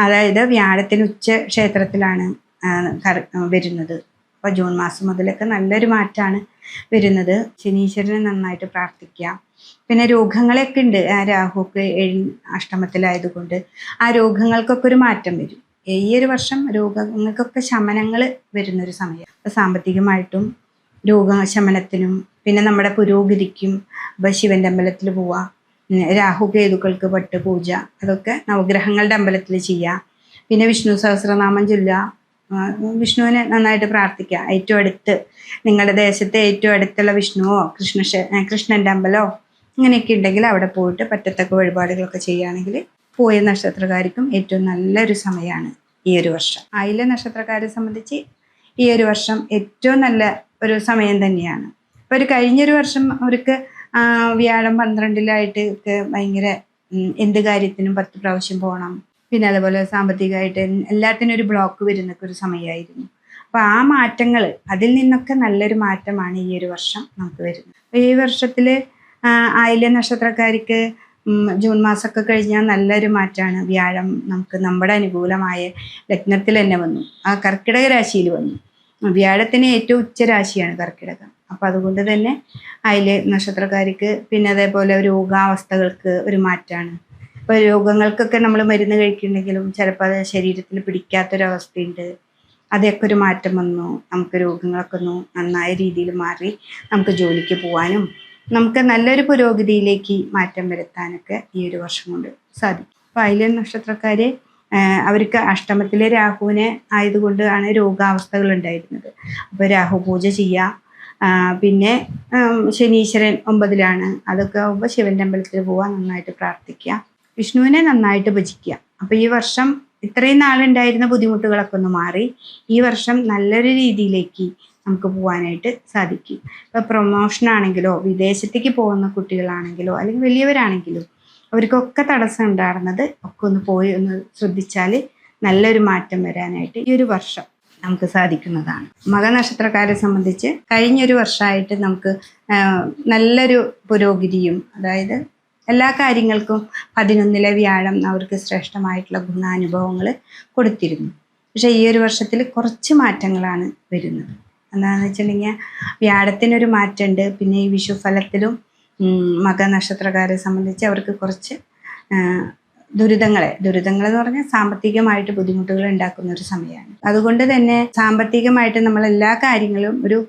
അതായത് വ്യാഴത്തിന് ഉച്ച ക്ഷേത്രത്തിലാണ് വരുന്നത്. അപ്പോൾ ജൂൺ മാസം മുതലൊക്കെ നല്ലൊരു മാറ്റമാണ് വരുന്നത്. ശനീശ്വരനെ നന്നായിട്ട് പ്രാർത്ഥിക്കുക. പിന്നെ രോഗങ്ങളൊക്കെ ഉണ്ട്. ആ രാഹുക്ക് 7 അഷ്ടമത്തിലായതുകൊണ്ട് ആ രോഗങ്ങൾക്കൊക്കെ ഒരു മാറ്റം വരും. ഈ ഒരു വർഷം രോഗങ്ങൾക്കൊക്കെ ശമനങ്ങൾ വരുന്നൊരു സമയം. അപ്പോൾ സാമ്പത്തികമായിട്ടും രോഗശമനത്തിനും പിന്നെ നമ്മുടെ പുരോഗതിക്കും ഇപ്പോൾ ശിവൻ്റെ അമ്പലത്തിൽ പോവുക, രാഹു കേതുക്കൾക്ക് പട്ട് പൂജ, അതൊക്കെ നവഗ്രഹങ്ങളുടെ അമ്പലത്തിൽ ചെയ്യുക. പിന്നെ വിഷ്ണു സഹസ്രനാമം ചൊല്ലുക, വിഷ്ണുവിനെ നന്നായിട്ട് പ്രാർത്ഥിക്കുക. ഏറ്റവും അടുത്ത് നിങ്ങളുടെ ദേശത്തെ ഏറ്റവും അടുത്തുള്ള വിഷ്ണുവോ കൃഷ്ണൻ്റെ അമ്പലമോ ഇങ്ങനെയൊക്കെ ഉണ്ടെങ്കിൽ അവിടെ പോയിട്ട് പറ്റത്തക്ക വഴിപാടുകളൊക്കെ ചെയ്യുകയാണെങ്കിൽ പൂയ നക്ഷത്രക്കാർക്കും ഏറ്റവും നല്ലൊരു സമയമാണ് ഈ ഒരു വർഷം. ആയില്യ നക്ഷത്രക്കാരെ സംബന്ധിച്ച് ഈ ഒരു വർഷം ഏറ്റവും നല്ല ഒരു സമയം തന്നെയാണ്. ഇപ്പോൾ ഒരു കഴിഞ്ഞൊരു വർഷം അവർക്ക് വ്യാഴം 12-ലായിട്ട് ഒക്കെ ഭയങ്കര എന്ത് കാര്യത്തിനും 10 പ്രാവശ്യം പോകണം, പിന്നെ അതുപോലെ സാമ്പത്തികമായിട്ട് എല്ലാത്തിനും ഒരു ബ്ലോക്ക് വരുന്നൊക്കെ ഒരു സമയമായിരുന്നു. അപ്പോൾ ആ മാറ്റങ്ങൾ, അതിൽ നിന്നൊക്കെ നല്ലൊരു മാറ്റമാണ് ഈ ഒരു വർഷം നമുക്ക് വരുന്നത്. അപ്പോൾ ഈ വർഷത്തിൽ ആയില്യ നക്ഷത്രക്കാർക്ക് ജൂൺ മാസമൊക്കെ കഴിഞ്ഞാൽ നല്ലൊരു മാറ്റമാണ്. വ്യാഴം നമുക്ക് നമ്മുടെ അനുകൂലമായ ലഗ്നത്തിൽ തന്നെ വന്നു, ആ കർക്കിടക രാശിയിൽ വന്നു. വ്യാഴത്തിന് ഏറ്റവും ഉച്ചരാശിയാണ് കർക്കിടകം. അപ്പം അതുകൊണ്ട് തന്നെ ആയില്യ നക്ഷത്രക്കാർക്ക് പിന്നെ അതേപോലെ രോഗാവസ്ഥകൾക്ക് ഒരു മാറ്റമാണ്. ഇപ്പോൾ രോഗങ്ങൾക്കൊക്കെ നമ്മൾ മരുന്ന് കഴിക്കുന്നുണ്ടെങ്കിലും ചിലപ്പോൾ അത് ശരീരത്തിൽ പിടിക്കാത്തൊരവസ്ഥയുണ്ട്. അതൊക്കെ ഒരു മാറ്റം വന്നു. നമുക്ക് രോഗങ്ങളൊക്കെ ഒന്ന് നന്നായ രീതിയിൽ മാറി നമുക്ക് ജോലിക്ക് പോകാനും നമുക്ക് നല്ലൊരു പുരോഗതിയിലേക്ക് മാറ്റം വരുത്താനൊക്കെ ഈ ഒരു വർഷം കൊണ്ട് സാധിക്കും. അപ്പോൾ ആയില്യം നക്ഷത്രക്കാർ അവർക്ക് അഷ്ടമത്തിലെ രാഹുവിനെ ആയതുകൊണ്ട് ആണ് രോഗാവസ്ഥകൾ ഉണ്ടായിരുന്നത്. അപ്പോൾ രാഹു പൂജ ചെയ്യുക. പിന്നെ ശനീശ്വരൻ 9-ലാണ്. അതൊക്കെ ആകുമ്പോൾ ശിവൻ്റെ അമ്പലത്തിൽ പോവുക, നന്നായിട്ട് പ്രാർത്ഥിക്കുക, വിഷ്ണുവിനെ നന്നായിട്ട് ഭജിക്കുക. അപ്പോൾ ഈ വർഷം ഇത്രയും നാളുണ്ടായിരുന്ന ബുദ്ധിമുട്ടുകളൊക്കെ ഒന്ന് മാറി ഈ വർഷം നല്ലൊരു രീതിയിലേക്ക് നമുക്ക് പോകാനായിട്ട് സാധിക്കും. ഇപ്പോൾ പ്രൊമോഷൻ ആണെങ്കിലോ വിദേശത്തേക്ക് പോകുന്ന കുട്ടികളാണെങ്കിലോ അല്ലെങ്കിൽ വലിയവരാണെങ്കിലും അവർക്കൊക്കെ തടസ്സം ഉണ്ടായിരുന്നത് ഒക്കെ ഒന്ന് പോയി ഒന്ന് ശ്രദ്ധിച്ചാൽ നല്ലൊരു മാറ്റം വരാനായിട്ട് ഈ ഒരു വർഷം നമുക്ക് സാധിക്കുന്നതാണ്. മകനക്ഷത്രക്കാരെ സംബന്ധിച്ച് കഴിഞ്ഞൊരു വർഷമായിട്ട് നമുക്ക് നല്ലൊരു പുരോഗതിയും, അതായത് എല്ലാ കാര്യങ്ങൾക്കും 11-ലെ വ്യാഴം അവർക്ക് ശ്രേഷ്ഠമായിട്ടുള്ള ഗുണാനുഭവങ്ങൾ കൊടുത്തിരുന്നു. പക്ഷേ ഈ ഒരു വർഷത്തിൽ കുറച്ച് മാറ്റങ്ങളാണ് വരുന്നത്. എന്താണെന്ന് വെച്ചിട്ടുണ്ടെങ്കിൽ വ്യാഴത്തിനൊരു മാറ്റമുണ്ട്. പിന്നെ ഈ വിഷുഫലത്തിലും മകനക്ഷത്രക്കാരെ സംബന്ധിച്ച് അവർക്ക് കുറച്ച് ദുരിതങ്ങൾ എന്ന് പറഞ്ഞാൽ സാമ്പത്തികമായിട്ട് ബുദ്ധിമുട്ടുകൾ ഉണ്ടാക്കുന്ന ഒരു സമയമാണ്. അതുകൊണ്ട് തന്നെ സാമ്പത്തികമായിട്ട് നമ്മൾ എല്ലാ കാര്യങ്ങളും ഒരു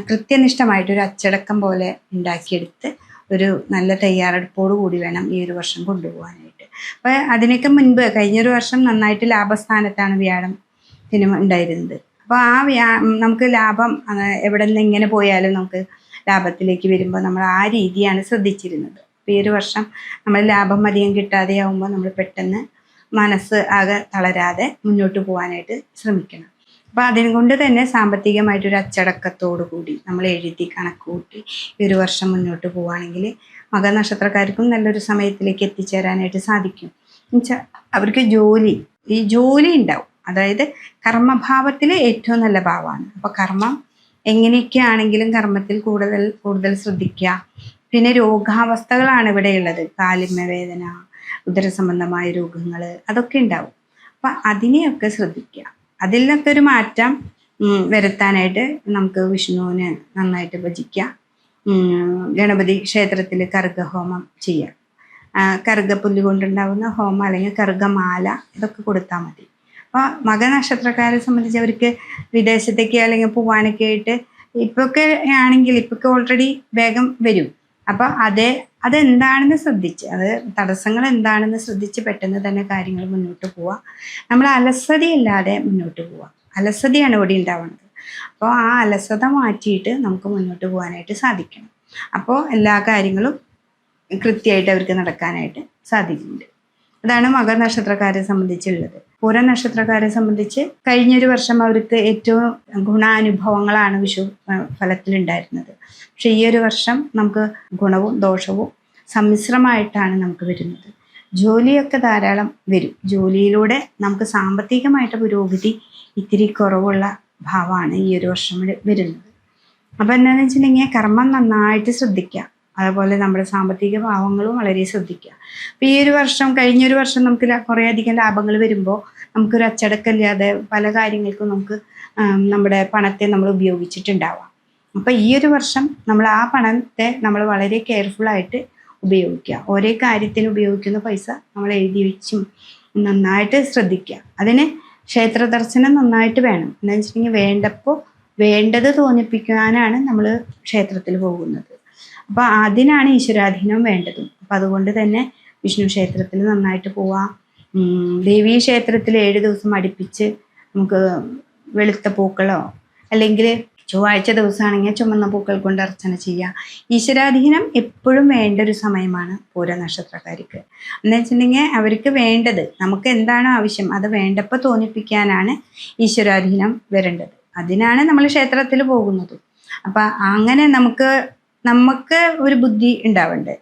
കൃത്യനിഷ്ഠമായിട്ട് ഒരു അച്ചടക്കം പോലെ ഉണ്ടാക്കിയെടുത്ത് ഒരു നല്ല തയ്യാറെടുപ്പോടു കൂടി വേണം ഈ ഒരു വർഷം കൊണ്ടുപോകാനായിട്ട്. അപ്പോൾ അതിനൊക്കെ മുൻപ് കഴിഞ്ഞൊരു വർഷം നന്നായിട്ട് ലാഭസ്ഥാനത്താണ് വ്യാഴം ഉണ്ടായിരുന്നത്. അപ്പോൾ നമുക്ക് ലാഭം എവിടെ നിന്ന് എങ്ങനെ പോയാലും നമുക്ക് ലാഭത്തിലേക്ക് വരുമ്പോൾ നമ്മൾ ആ രീതിയാണ് ശ്രദ്ധിച്ചിരുന്നത്. അപ്പോൾ ഈ ഒരു വർഷം നമ്മൾ ലാഭം അധികം കിട്ടാതെ ആകുമ്പോൾ നമ്മൾ പെട്ടെന്ന് മനസ്സ് ആകെ തളരാതെ മുന്നോട്ട് പോകാനായിട്ട് ശ്രമിക്കണം. അപ്പോൾ അതിനുകൊണ്ട് തന്നെ സാമ്പത്തികമായിട്ടൊരു അച്ചടക്കത്തോടു കൂടി നമ്മൾ എഴുതി കണക്ക് കൂട്ടി ഈ ഒരു വർഷം മുന്നോട്ട് പോവുകയാണെങ്കിൽ മകനക്ഷത്രക്കാർക്കും നല്ലൊരു സമയത്തിലേക്ക് എത്തിച്ചേരാനായിട്ട് സാധിക്കും. എന്നുവെച്ചാൽ അവർക്ക് ജോലി ഉണ്ടാവും. അതായത് കർമ്മഭാവത്തിൽ ഏറ്റവും നല്ല ഭാവമാണ്. അപ്പോൾ കർമ്മം എങ്ങനെയൊക്കെയാണെങ്കിലും കർമ്മത്തിൽ കൂടുതൽ ശ്രദ്ധിക്കുക. പിന്നെ രോഗാവസ്ഥകളാണ് ഇവിടെയുള്ളത്. കാലിന്മ വേദന, ഉദരസംബന്ധമായ രോഗങ്ങൾ അതൊക്കെ ഉണ്ടാവും. അപ്പം അതിനെയൊക്കെ ശ്രദ്ധിക്കുക. അതിലൊക്കെ ഒരു മാറ്റം വരുത്താനായിട്ട് നമുക്ക് വിഷ്ണുവിനെ നന്നായിട്ട് ഭജിക്കുക. ഗണപതി ക്ഷേത്രത്തിൽ കർഗഹോമം ചെയ്യുക. കർഗപ്പുല്ല് കൊണ്ടുണ്ടാകുന്ന ഹോമം അല്ലെങ്കിൽ കർഗമാല ഇതൊക്കെ കൊടുത്താൽ മതി. അപ്പോൾ മകനക്ഷത്രക്കാരെ സംബന്ധിച്ച് അവർക്ക് വിദേശത്തേക്ക് അല്ലെങ്കിൽ പോകാനൊക്കെ ആയിട്ട് ഇപ്പൊക്കെ ആണെങ്കിൽ ഇപ്പൊക്കെ ഓൾറെഡി വേഗം വരും. അപ്പോൾ അതെന്താണെന്ന് ശ്രദ്ധിച്ച് തടസ്സങ്ങൾ എന്താണെന്ന് ശ്രദ്ധിച്ച് പെട്ടെന്ന് തന്നെ കാര്യങ്ങൾ മുന്നോട്ട് പോവുക. നമ്മൾ അലസതയില്ലാതെ മുന്നോട്ട് പോവുക. അലസതയാണ് ഇവിടെ ഉണ്ടാവുന്നത്. അപ്പോൾ ആ അലസത മാറ്റിയിട്ട് നമുക്ക് മുന്നോട്ട് പോകാനായിട്ട് സാധിക്കണം. അപ്പോൾ എല്ലാ കാര്യങ്ങളും കൃത്യമായിട്ട് അവർക്ക് നടക്കാനായിട്ട് സാധിക്കുന്നുണ്ട്. അതാണ് മകനക്ഷത്രക്കാരെ സംബന്ധിച്ചുള്ളത്. പൂരം നക്ഷത്രക്കാരെ സംബന്ധിച്ച് കഴിഞ്ഞൊരു വർഷം അവർക്ക് ഏറ്റവും ഗുണാനുഭവങ്ങളാണ് വിഷു ഫലത്തിലുണ്ടായിരുന്നത്. പക്ഷെ ഈ ഒരു വർഷം നമുക്ക് ഗുണവും ദോഷവും സമ്മിശ്രമായിട്ടാണ് നമുക്ക് വരുന്നത്. ജോലിയൊക്കെ ധാരാളം വരും. ജോലിയിലൂടെ നമുക്ക് സാമ്പത്തികമായിട്ട് പുരോഗതി ഇത്തിരി കുറവുള്ള ഭാവമാണ് ഈ ഒരു വർഷം വരുന്നത്. അപ്പോൾ എന്താണെന്ന് വെച്ചിട്ടുണ്ടെങ്കിൽ കർമ്മം നന്നായിട്ട് ശ്രദ്ധിക്കുക. അതുപോലെ നമ്മുടെ സാമ്പത്തിക ഭാവങ്ങളും വളരെ ശ്രദ്ധിക്കുക. അപ്പോൾ ഈ ഒരു വർഷം കഴിഞ്ഞൊരു വർഷം നമുക്ക് കുറേയധികം ലാഭങ്ങൾ വരുമ്പോൾ നമുക്കൊരു അച്ചടക്കമില്ലാതെ പല കാര്യങ്ങൾക്കും നമുക്ക് നമ്മുടെ പണത്തെ നമ്മൾ ഉപയോഗിച്ചിട്ടുണ്ടാവാം. അപ്പോൾ ഈ ഒരു വർഷം നമ്മൾ ആ പണത്തെ നമ്മൾ വളരെ കെയർഫുള്ളായിട്ട് ഉപയോഗിക്കുക. ഓരോ കാര്യത്തിന് ഉപയോഗിക്കുന്ന പൈസ നമ്മൾ എഴുതി വെച്ചും നന്നായിട്ട് ശ്രദ്ധിക്കുക. അതിന് ക്ഷേത്ര ദർശനം നന്നായിട്ട് വേണം. എന്താണെന്ന് വെച്ചിട്ടുണ്ടെങ്കിൽ വേണ്ടപ്പോൾ വേണ്ടത് തോന്നിപ്പിക്കാനാണ് നമ്മൾ ക്ഷേത്രത്തിൽ പോകുന്നത്. അപ്പോൾ അതിനാണ് ഈശ്വരാധീനം വേണ്ടതും. അപ്പം അതുകൊണ്ട് തന്നെ വിഷ്ണു ക്ഷേത്രത്തിൽ നന്നായിട്ട് പോവാം. ദേവീ ക്ഷേത്രത്തിൽ 7 ദിവസം അടുപ്പിച്ച് നമുക്ക് വെളുത്ത പൂക്കളോ അല്ലെങ്കിൽ ചൊവ്വാഴ്ച ദിവസമാണെങ്കിൽ ചുമന്ന പൂക്കൾ കൊണ്ട് അർച്ചന ചെയ്യാം. ഈശ്വരാധീനം എപ്പോഴും വേണ്ട ഒരു സമയമാണ് പൂര നക്ഷത്രക്കാർക്ക്. എന്ന് വെച്ചിട്ടുണ്ടെങ്കിൽ അവർക്ക് വേണ്ടത് നമുക്ക് എന്താണോ ആവശ്യം അത് വേണ്ടപ്പോൾ തോന്നിപ്പിക്കാനാണ് ഈശ്വരാധീനം വരേണ്ടത്. അതിനാണ് നമ്മൾ ക്ഷേത്രത്തിൽ പോകുന്നത്. അപ്പം അങ്ങനെ നമുക്ക് ഒരു ബുദ്ധി ഉണ്ടാവേണ്ടത്.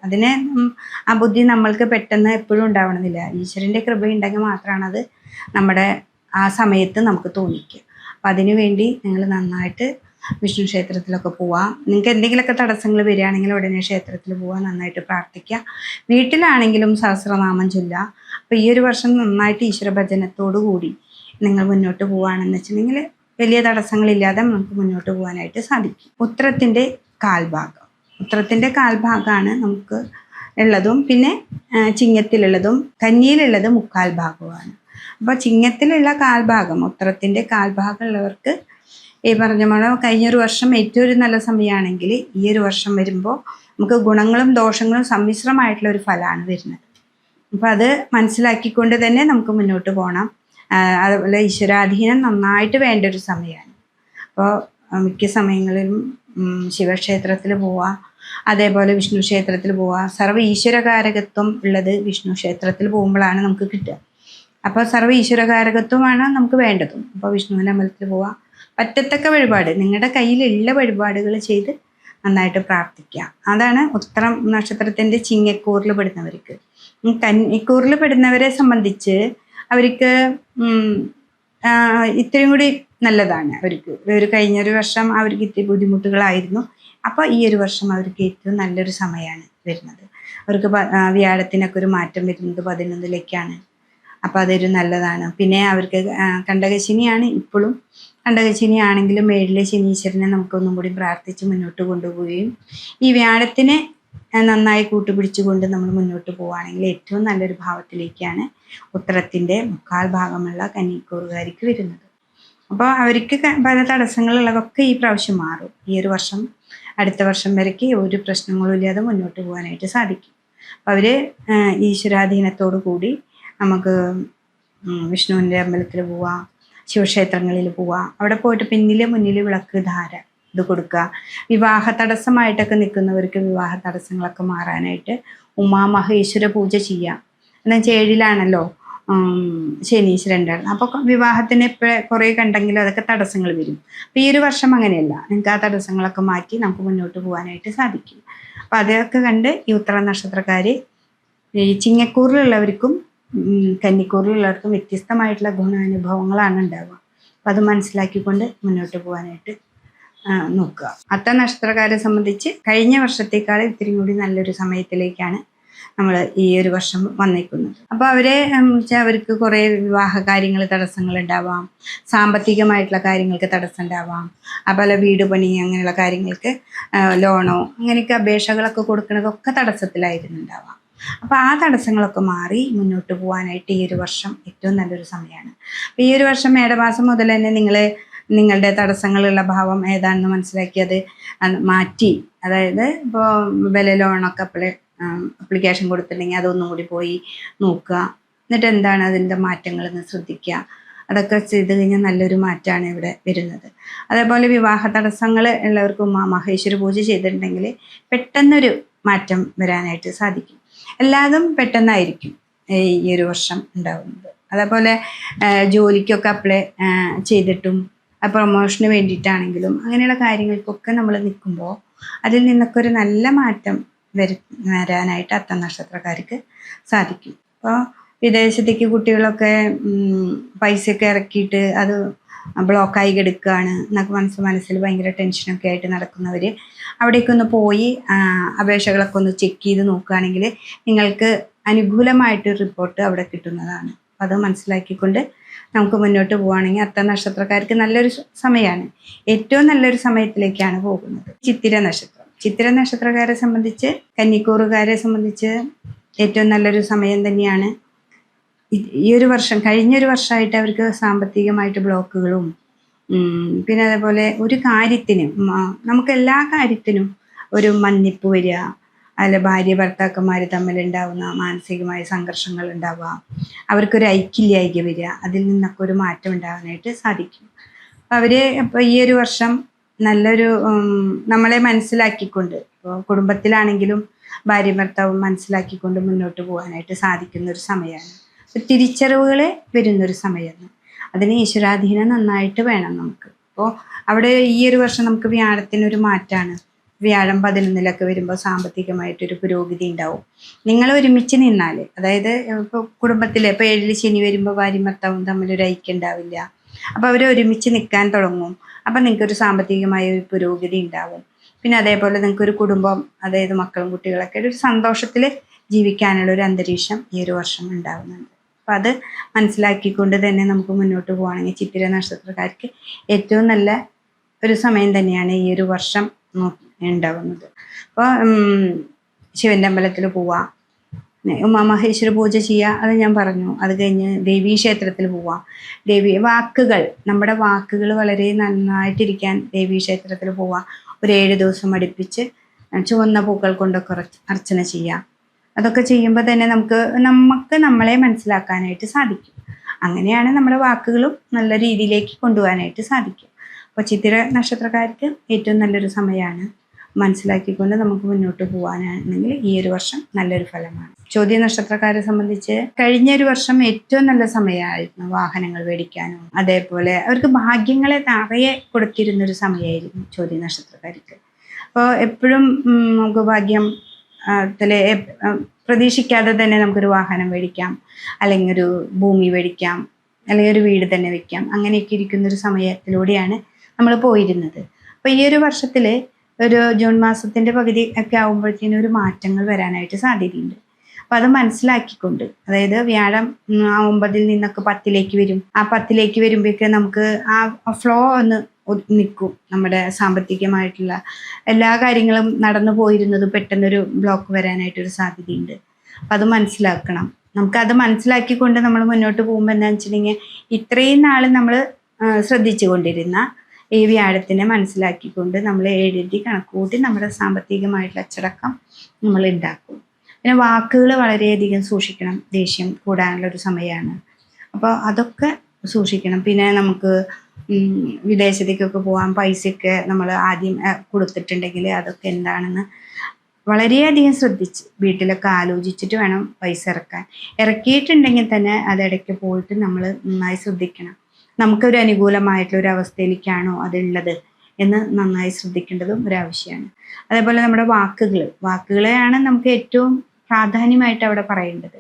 ആ ബുദ്ധി നമ്മൾക്ക് പെട്ടെന്ന് എപ്പോഴും ഉണ്ടാവണമെന്നില്ല. ഈശ്വരൻ്റെ കൃപയുണ്ടെങ്കിൽ മാത്രമാണ് അത് നമ്മുടെ ആ സമയത്ത് നമുക്ക് തോന്നിക്കുക. അപ്പം അതിനു വേണ്ടി നിങ്ങൾ നന്നായിട്ട് വിഷ്ണു ക്ഷേത്രത്തിലൊക്കെ പോവാം. നിങ്ങൾക്ക് എന്തെങ്കിലുമൊക്കെ തടസ്സങ്ങൾ വരികയാണെങ്കിൽ ഉടനെ ക്ഷേത്രത്തിൽ പോവാം, നന്നായിട്ട് പ്രാർത്ഥിക്കുക. വീട്ടിലാണെങ്കിലും സഹസ്രനാമം ചൊല്ലുക. അപ്പോൾ ഈ ഒരു വർഷം നന്നായിട്ട് ഈശ്വര ഭജനത്തോടു കൂടി നിങ്ങൾ മുന്നോട്ട് പോവുകയാണെന്ന് വെച്ചിട്ടുണ്ടെങ്കിൽ വലിയ തടസ്സങ്ങളില്ലാതെ നമുക്ക് മുന്നോട്ട് പോകാനായിട്ട് സാധിക്കും. ഉത്രത്തിൻ്റെ കാൽഭാഗമാണ് നമുക്ക് ഉള്ളതും പിന്നെ ചിങ്ങത്തിലുള്ളതും കന്നിയിലുള്ളത് 1/4 ഭാഗവുമാണ്. അപ്പോൾ ചിങ്ങത്തിലുള്ള കാൽഭാഗം, ഉത്തരത്തിൻ്റെ കാൽഭാഗം ഉള്ളവർക്ക് ഈ പറഞ്ഞ പോലെ കഴിഞ്ഞൊരു വർഷം ഏറ്റവും ഒരു നല്ല സമയമാണെങ്കിൽ ഈ ഒരു വർഷം വരുമ്പോൾ നമുക്ക് ഗുണങ്ങളും ദോഷങ്ങളും സമ്മിശ്രമായിട്ടുള്ള ഒരു ഫലമാണ് വരുന്നത്. അപ്പോൾ അത് മനസ്സിലാക്കിക്കൊണ്ട് തന്നെ നമുക്ക് മുന്നോട്ട് പോകണം. അതുപോലെ ഈശ്വരാധീനം നന്നായിട്ട് വേണ്ട ഒരു സമയമാണ്. അപ്പോൾ മിക്ക സമയങ്ങളിലും ശിവക്ഷേത്രത്തിൽ പോവുക, അതേപോലെ വിഷ്ണു ക്ഷേത്രത്തിൽ പോവുക. സർവ്വ ഈശ്വരകാരകത്വം ഉള്ളത് വിഷ്ണു ക്ഷേത്രത്തിൽ പോകുമ്പോഴാണ് നമുക്ക് കിട്ടുക. അപ്പോൾ സർവ്വ ഈശ്വരകാരകത്വമാണ് നമുക്ക് വേണ്ടതും. അപ്പോൾ വിഷ്ണുവിൻ്റെ അമ്പലത്തിൽ പോവുക, പറ്റത്തക്ക വഴിപാട് നിങ്ങളുടെ കയ്യിലുള്ള വഴിപാടുകൾ ചെയ്ത് നന്നായിട്ട് പ്രാർത്ഥിക്കുക. അതാണ് ഉത്രം നക്ഷത്രത്തിൻ്റെ ചിങ്ങക്കൂറിൽ പെടുന്നവർക്ക്. കന്നിക്കൂറിൽ പെടുന്നവരെ സംബന്ധിച്ച് അവർക്ക് ഇത്രയും കൂടി നല്ലതാണ്. അവർക്ക് ഒരു കഴിഞ്ഞൊരു വർഷം അവർക്ക് ഇത്തിരി ബുദ്ധിമുട്ടുകളായിരുന്നു. അപ്പോൾ ഈ ഒരു വർഷം അവർക്ക് ഏറ്റവും നല്ലൊരു സമയമാണ് വരുന്നത്. അവർക്ക് വ്യാഴത്തിനൊക്കെ ഒരു മാറ്റം വരുന്നത് 11ലേക്കാണ്. അപ്പോൾ അതൊരു നല്ലതാണ്. പിന്നെ അവർക്ക് കണ്ടകശനിയാണ് ഇപ്പോഴും. കണ്ടകശനിയാണെങ്കിലും 7ലെ ശനീശ്വരനെ നമുക്കൊന്നും കൂടി പ്രാർത്ഥിച്ച് മുന്നോട്ട് കൊണ്ടുപോവുകയും ഈ വ്യാഴത്തിനെ നന്നായി കൂട്ടുപിടിച്ചുകൊണ്ട് നമ്മൾ മുന്നോട്ട് പോവുകയാണെങ്കിൽ ഏറ്റവും നല്ലൊരു ഭാവത്തിലേക്കാണ് ഉത്തരത്തിൻ്റെ 1/4 ഭാഗമുള്ള കന്നിക്കൂറുകാർക്ക് വരുന്നത്. അപ്പോൾ അവർക്ക് പല തടസ്സങ്ങളുള്ളതൊക്കെ ഈ പ്രാവശ്യം മാറും. ഈ ഒരു വർഷം അടുത്ത വർഷം വരയ്ക്ക് ഒരു പ്രശ്നങ്ങളും ഇല്ലാതെ മുന്നോട്ട് പോകാനായിട്ട് സാധിക്കും. അപ്പോൾ അവർ ഈശ്വരാധീനത്തോടു കൂടി നമുക്ക് വിഷ്ണുവിൻ്റെ അമ്പലത്തിൽ പോവാം, ശിവക്ഷേത്രങ്ങളിൽ പോവാം. അവിടെ പോയിട്ട് പിന്നിലെ മുന്നിൽ വിളക്ക് ധാര ഇത് കൊടുക്കുക. വിവാഹ തടസ്സമായിട്ടൊക്കെ നിൽക്കുന്നവർക്ക് വിവാഹ തടസ്സങ്ങളൊക്കെ മാറാനായിട്ട് ഉമാമഹേശ്വര പൂജ ചെയ്യാം. എന്നുവെച്ചാൽ 7ലാണല്ലോ ശനീശ്വരൻ ഉണ്ടായിരുന്നു. അപ്പോൾ വിവാഹത്തിന് കുറേ കണ്ടെങ്കിലും അതൊക്കെ തടസ്സങ്ങൾ വരും. അപ്പോൾ ഈ ഒരു വർഷം അങ്ങനെയല്ല, നിങ്ങൾക്ക് ആ തടസ്സങ്ങളൊക്കെ മാറ്റി നമുക്ക് മുന്നോട്ട് പോകാനായിട്ട് സാധിക്കും. അപ്പോൾ അതൊക്കെ കണ്ട് ഈ ഉത്തര നക്ഷത്രക്കാർ ഈ ചിങ്ങക്കൂറിലുള്ളവർക്കും കന്നിക്കൂറിലുള്ളവർക്കും വ്യത്യസ്തമായിട്ടുള്ള ഗുണാനുഭവങ്ങളാണ് ഉണ്ടാവുക. അപ്പോൾ അത് മനസ്സിലാക്കിക്കൊണ്ട് മുന്നോട്ട് പോകാനായിട്ട് നോക്കുക. അത്ത നക്ഷത്രക്കാരെ സംബന്ധിച്ച് കഴിഞ്ഞ വർഷത്തേക്കാൾ ഇത്തിരി കൂടി നല്ലൊരു സമയത്തിലേക്കാണ് നമ്മൾ ഈ ഒരു വർഷം വന്നേക്കുന്നത്. അപ്പോൾ അവർക്ക് കുറേ വിവാഹ കാര്യങ്ങൾ തടസ്സങ്ങൾ ഉണ്ടാവാം, സാമ്പത്തികമായിട്ടുള്ള കാര്യങ്ങൾക്ക് തടസ്സം ഉണ്ടാവാം, അതുപോലെ വീട് പണി അങ്ങനെയുള്ള കാര്യങ്ങൾക്ക് ലോണോ അങ്ങനെയൊക്കെ അപേക്ഷകളൊക്കെ കൊടുക്കുന്നതൊക്കെ തടസ്സത്തിലായിരുന്നുണ്ടാവാം. അപ്പോൾ ആ തടസ്സങ്ങളൊക്കെ മാറി മുന്നോട്ട് പോകാനായിട്ട് ഈ ഒരു വർഷം ഏറ്റവും നല്ലൊരു സമയമാണ്. അപ്പോൾ ഈ ഒരു വർഷം മേടമാസം മുതൽ തന്നെ നിങ്ങളുടെ തടസ്സങ്ങളുള്ള ഭാവം ഏതാണെന്ന് മനസ്സിലാക്കി അത് മാറ്റി, അതായത് ഇപ്പോൾ വില ലോണൊക്കെ അപ്ലിക്കേഷൻ കൊടുത്തിട്ടുണ്ടെങ്കിൽ അതൊന്നും കൂടി പോയി നോക്കുക. എന്നിട്ട് എന്താണ് അതിൻ്റെ മാറ്റങ്ങളെന്ന് ശ്രദ്ധിക്കുക. അതൊക്കെ ചെയ്ത് കഴിഞ്ഞാൽ നല്ലൊരു മാറ്റമാണ് ഇവിടെ വരുന്നത്. അതേപോലെ വിവാഹ തടസ്സങ്ങൾ ഉള്ളവർക്ക് മഹേശ്വര പൂജ ചെയ്തിട്ടുണ്ടെങ്കിൽ പെട്ടെന്നൊരു മാറ്റം വരാനായിട്ട് സാധിക്കും. എല്ലാതും പെട്ടെന്നായിരിക്കും ഈ ഒരു വർഷം ഉണ്ടാകുന്നത്. അതേപോലെ ജോലിക്കൊക്കെ അപ്ലൈ ചെയ്തിട്ടും പ്രൊമോഷന് വേണ്ടിയിട്ടാണെങ്കിലും അങ്ങനെയുള്ള കാര്യങ്ങൾക്കൊക്കെ നമ്മൾ നിൽക്കുമ്പോൾ അതിൽ നിന്നൊക്കെ ഒരു നല്ല മാറ്റം വരാനായിട്ട് അത്ത നക്ഷത്രക്കാർക്ക് സാധിക്കും. അപ്പോൾ വിദേശത്തേക്ക് കുട്ടികളൊക്കെ പൈസയൊക്കെ ഇറക്കിയിട്ട് അത് ബ്ലോക്കായി കിടക്കുകയാണ് എന്നൊക്കെ മനസ്സിൽ ഭയങ്കര ടെൻഷനൊക്കെ ആയിട്ട് നടക്കുന്നവർ അവിടേക്കൊന്ന് പോയി അപേക്ഷകളൊക്കെ ഒന്ന് ചെക്ക് ചെയ്ത് നോക്കുകയാണെങ്കിൽ നിങ്ങൾക്ക് അനുകൂലമായിട്ട് റിപ്പോർട്ട് അവിടെ കിട്ടുന്നതാണ്. അപ്പോൾ അത് മനസ്സിലാക്കിക്കൊണ്ട് നമുക്ക് മുന്നോട്ട് പോവുകയാണെങ്കിൽ അത്ത നക്ഷത്രക്കാർക്ക് നല്ലൊരു സമയമാണ്. ഏറ്റവും നല്ലൊരു സമയത്തിലേക്കാണ് പോകുന്നത്. ചിത്തിര നക്ഷത്രക്കാരെ സംബന്ധിച്ച് കന്നിക്കൂറുകാരെ സംബന്ധിച്ച് ഏറ്റവും നല്ലൊരു സമയം തന്നെയാണ്. ഈ ഒരു വർഷം കഴിഞ്ഞൊരു വർഷമായിട്ട് അവർക്ക് സാമ്പത്തികമായിട്ട് ബ്ലോക്കുകളും പിന്നെ അതേപോലെ ഒരു കാര്യത്തിനും നമുക്ക് എല്ലാ കാര്യത്തിനും ഒരു മന്നിപ്പ് വരിക, അല്ല ഭാര്യ ഭർത്താക്കന്മാർ തമ്മിലുണ്ടാവുന്ന മാനസികമായ സംഘർഷങ്ങൾ ഉണ്ടാവുക, അവർക്കൊരു ഐക്യമില്ലായ്ക വരിക, അതിൽ നിന്നൊക്കെ ഒരു മാറ്റം ഉണ്ടാകാനായിട്ട് സാധിക്കും. അവർ ഇപ്പോൾ ഈ ഒരു വർഷം നല്ലൊരു നമ്മളെ മനസ്സിലാക്കിക്കൊണ്ട്, ഇപ്പോൾ കുടുംബത്തിലാണെങ്കിലും ഭാര്യ ഭർത്താവും മനസ്സിലാക്കിക്കൊണ്ട് മുന്നോട്ട് പോകാനായിട്ട് സാധിക്കുന്ന ഒരു സമയമാണ്. തിരിച്ചറിവുകൾ വരുന്നൊരു സമയമാണ്. അതിന് ഈശ്വരാധീനം നന്നായിട്ട് വേണം നമുക്ക്. അപ്പോൾ അവിടെ ഈ ഒരു വർഷം നമുക്ക് വ്യാഴത്തിനൊരു മാറ്റമാണ്. വ്യാഴം 11ലൊക്കെ വരുമ്പോൾ സാമ്പത്തികമായിട്ടൊരു പുരോഗതി ഉണ്ടാവും. നിങ്ങൾ ഒരുമിച്ച് നിന്നാൽ, അതായത് ഇപ്പോൾ കുടുംബത്തിൽ ഇപ്പോൾ 7ൽ ശനി വരുമ്പോൾ ഭാര്യ ഭർത്താവും തമ്മിലൊരു ഐക്യം ഉണ്ടാവില്ല. അപ്പോൾ അവർ ഒരുമിച്ച് നിൽക്കാൻ തുടങ്ങും. അപ്പം നിങ്ങൾക്കൊരു സാമ്പത്തികമായ ഒരു പുരോഗതി ഉണ്ടാവും. പിന്നെ അതേപോലെ നിങ്ങൾക്കൊരു കുടുംബം, അതായത് മക്കളും കുട്ടികളൊക്കെ ഒരു സന്തോഷത്തിൽ ജീവിക്കാനുള്ള ഒരു അന്തരീക്ഷം ഈ ഒരു വർഷം ഉണ്ടാകുന്നുണ്ട്. അപ്പോൾ അത് മനസ്സിലാക്കിക്കൊണ്ട് തന്നെ നമുക്ക് മുന്നോട്ട് പോവുകയാണെങ്കിൽ ചിത്തിര നക്ഷത്രക്കാർക്ക് ഏറ്റവും നല്ല ഒരു സമയം തന്നെയാണ് ഈ ഒരു വർഷം ഉണ്ടാകുന്നത്. അപ്പോൾ ശിവൻ്റെ അമ്പലത്തിൽ പോവാം, ഉമാമഹേശ്വര പൂജ ചെയ്യുക, അത് ഞാൻ പറഞ്ഞു. അത് കഴിഞ്ഞ് ദേവീ ക്ഷേത്രത്തിൽ പോവാം. വാക്കുകൾ, നമ്മുടെ വാക്കുകൾ വളരെ നന്നായിട്ടിരിക്കാൻ ദേവീ ക്ഷേത്രത്തിൽ പോവാം. ഒരു 7 ദിവസം അടുപ്പിച്ച് ചുവന്ന പൂക്കൾ കൊണ്ടൊക്കെ അർച്ചന ചെയ്യാം. അതൊക്കെ ചെയ്യുമ്പോൾ തന്നെ നമുക്ക് നമ്മളെ മനസ്സിലാക്കാനായിട്ട് സാധിക്കും. അങ്ങനെയാണ് നമ്മുടെ വാക്കുകളും നല്ല രീതിയിലേക്ക് കൊണ്ടുപോകാനായിട്ട് സാധിക്കും. അപ്പോൾ ചിത്തിര നക്ഷത്രക്കാർക്ക് ഏറ്റവും നല്ലൊരു സമയമാണ്. മനസ്സിലാക്കിക്കൊണ്ട് നമുക്ക് മുന്നോട്ട് പോകാനാണെങ്കിൽ ഈ ഒരു വർഷം നല്ലൊരു ഫലമാണ്. ചോദ്യ നക്ഷത്രക്കാരെ സംബന്ധിച്ച് കഴിഞ്ഞ ഒരു വർഷം ഏറ്റവും നല്ല സമയമായിരുന്നു വാഹനങ്ങൾ മേടിക്കാനും, അതേപോലെ അവർക്ക് ഭാഗ്യങ്ങളെ നിറയെ കൊടുത്തിരുന്നൊരു സമയമായിരുന്നു ചോദ്യ നക്ഷത്രക്കാർക്ക്. അപ്പോൾ എപ്പോഴും നമുക്ക് ഭാഗ്യം പ്രതീക്ഷിക്കാതെ തന്നെ നമുക്കൊരു വാഹനം മേടിക്കാം, അല്ലെങ്കിൽ ഒരു ഭൂമി മേടിക്കാം, അല്ലെങ്കിൽ ഒരു വീട് തന്നെ വെക്കാം. അങ്ങനെയൊക്കെ ഇരിക്കുന്നൊരു സമയത്തിലൂടെയാണ് നമ്മൾ പോയിരുന്നത്. അപ്പോൾ ഈ ഒരു വർഷത്തിൽ ഒരു ജൂൺ മാസത്തിൻ്റെ പകുതി ഒക്കെ ആകുമ്പോഴത്തേനും ഒരു മാറ്റങ്ങൾ വരാനായിട്ട് സാധ്യതയുണ്ട്. അപ്പം അത് മനസ്സിലാക്കിക്കൊണ്ട്, അതായത് വ്യാഴം 9 നിന്നൊക്കെ 10 വരും. ആ 10 വരുമ്പോഴേക്ക് നമുക്ക് ആ ഫ്ലോ ഒന്ന് നിൽക്കും. നമ്മുടെ സാമ്പത്തികമായിട്ടുള്ള എല്ലാ കാര്യങ്ങളും നടന്നു പോയിരുന്നത് പെട്ടെന്നൊരു ബ്ലോക്ക് വരാനായിട്ടൊരു സാധ്യതയുണ്ട്. അപ്പം അത് മനസ്സിലാക്കണം. നമുക്കത് മനസ്സിലാക്കിക്കൊണ്ട് നമ്മൾ മുന്നോട്ട് പോകുമ്പോൾ എന്താണെന്ന് വെച്ചിട്ടുണ്ടെങ്കിൽ, ഇത്രയും നാൾ നമ്മൾ ശ്രദ്ധിച്ചു കൊണ്ടിരുന്ന ഈ വ്യാഴത്തിനെ മനസ്സിലാക്കിക്കൊണ്ട് നമ്മൾ എഴുതി കണക്കുകൂട്ടി നമ്മുടെ സാമ്പത്തികമായിട്ടുള്ള അച്ചടക്കം നമ്മൾ ഉണ്ടാക്കും. പിന്നെ വാക്കുകൾ വളരെയധികം സൂക്ഷിക്കണം. ദേഷ്യം കൂടാനുള്ളൊരു സമയമാണ്. അപ്പോൾ അതൊക്കെ സൂക്ഷിക്കണം. പിന്നെ നമുക്ക് വിദേശത്തേക്കൊക്കെ പോകാൻ പൈസയൊക്കെ നമ്മൾ ആദ്യം കൊടുത്തിട്ടുണ്ടെങ്കിൽ അതൊക്കെ എന്താണെന്ന് വളരെയധികം ശ്രദ്ധിച്ച് വീട്ടിലൊക്കെ ആലോചിച്ചിട്ട് വേണം പൈസ ഇറക്കാൻ. ഇറക്കിയിട്ടുണ്ടെങ്കിൽ തന്നെ അതിടയ്ക്ക് പോയിട്ട് നമ്മൾ നന്നായി ശ്രദ്ധിക്കണം. നമുക്കൊരു അനുകൂലമായിട്ടുള്ളൊരു അവസ്ഥയിലേക്കാണോ അതുള്ളത് എന്ന് നന്നായി ശ്രദ്ധിക്കേണ്ടതും ഒരാവശ്യമാണ്. അതേപോലെ നമ്മുടെ വാക്കുകളെയാണ് നമുക്ക് ഏറ്റവും പ്രാധാന്യമായിട്ട് അവിടെ പറയേണ്ടത്.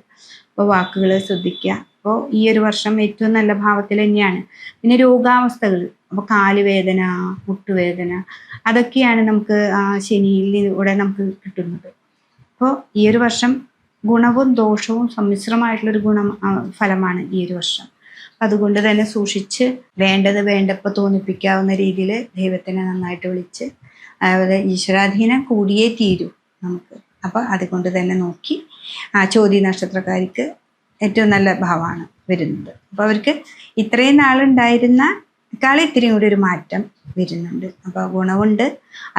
അപ്പോൾ വാക്കുകൾ ശ്രദ്ധിക്കുക. അപ്പോൾ ഈ ഒരു വർഷം ഏറ്റവും നല്ല ഭാവത്തിൽ തന്നെയാണ്. പിന്നെ രോഗാവസ്ഥകൾ, അപ്പോൾ കാലുവേദന, മുട്ടുവേദന, അതൊക്കെയാണ് നമുക്ക് ആ ശനിയിലൂടെ നമുക്ക് കിട്ടുന്നത്. അപ്പോൾ ഈ ഒരു വർഷം ഗുണവും ദോഷവും സമ്മിശ്രമായിട്ടുള്ളൊരു ഫലമാണ് ഈ ഒരു വർഷം. അതുകൊണ്ട് തന്നെ സൂക്ഷിച്ച് വേണ്ടപ്പോൾ തോന്നിപ്പിക്കാവുന്ന രീതിയിൽ ദൈവത്തിനെ നന്നായിട്ട് വിളിച്ച്, അതുപോലെ ഈശ്വരാധീനം കൂടിയേ തീരൂ നമുക്ക്. അപ്പോൾ അതുകൊണ്ട് തന്നെ നോക്കി ചോദ്യ നക്ഷത്രക്കാർക്ക് ഏറ്റവും നല്ല ഭാവമാണ് വരുന്നത്. അപ്പോൾ അവർക്ക് ഇത്രയും നാളുണ്ടായിരുന്ന ഇത്തിരിയും കൂടി ഒരു മാറ്റം വരുന്നുണ്ട്. അപ്പോൾ ഗുണമുണ്ട്,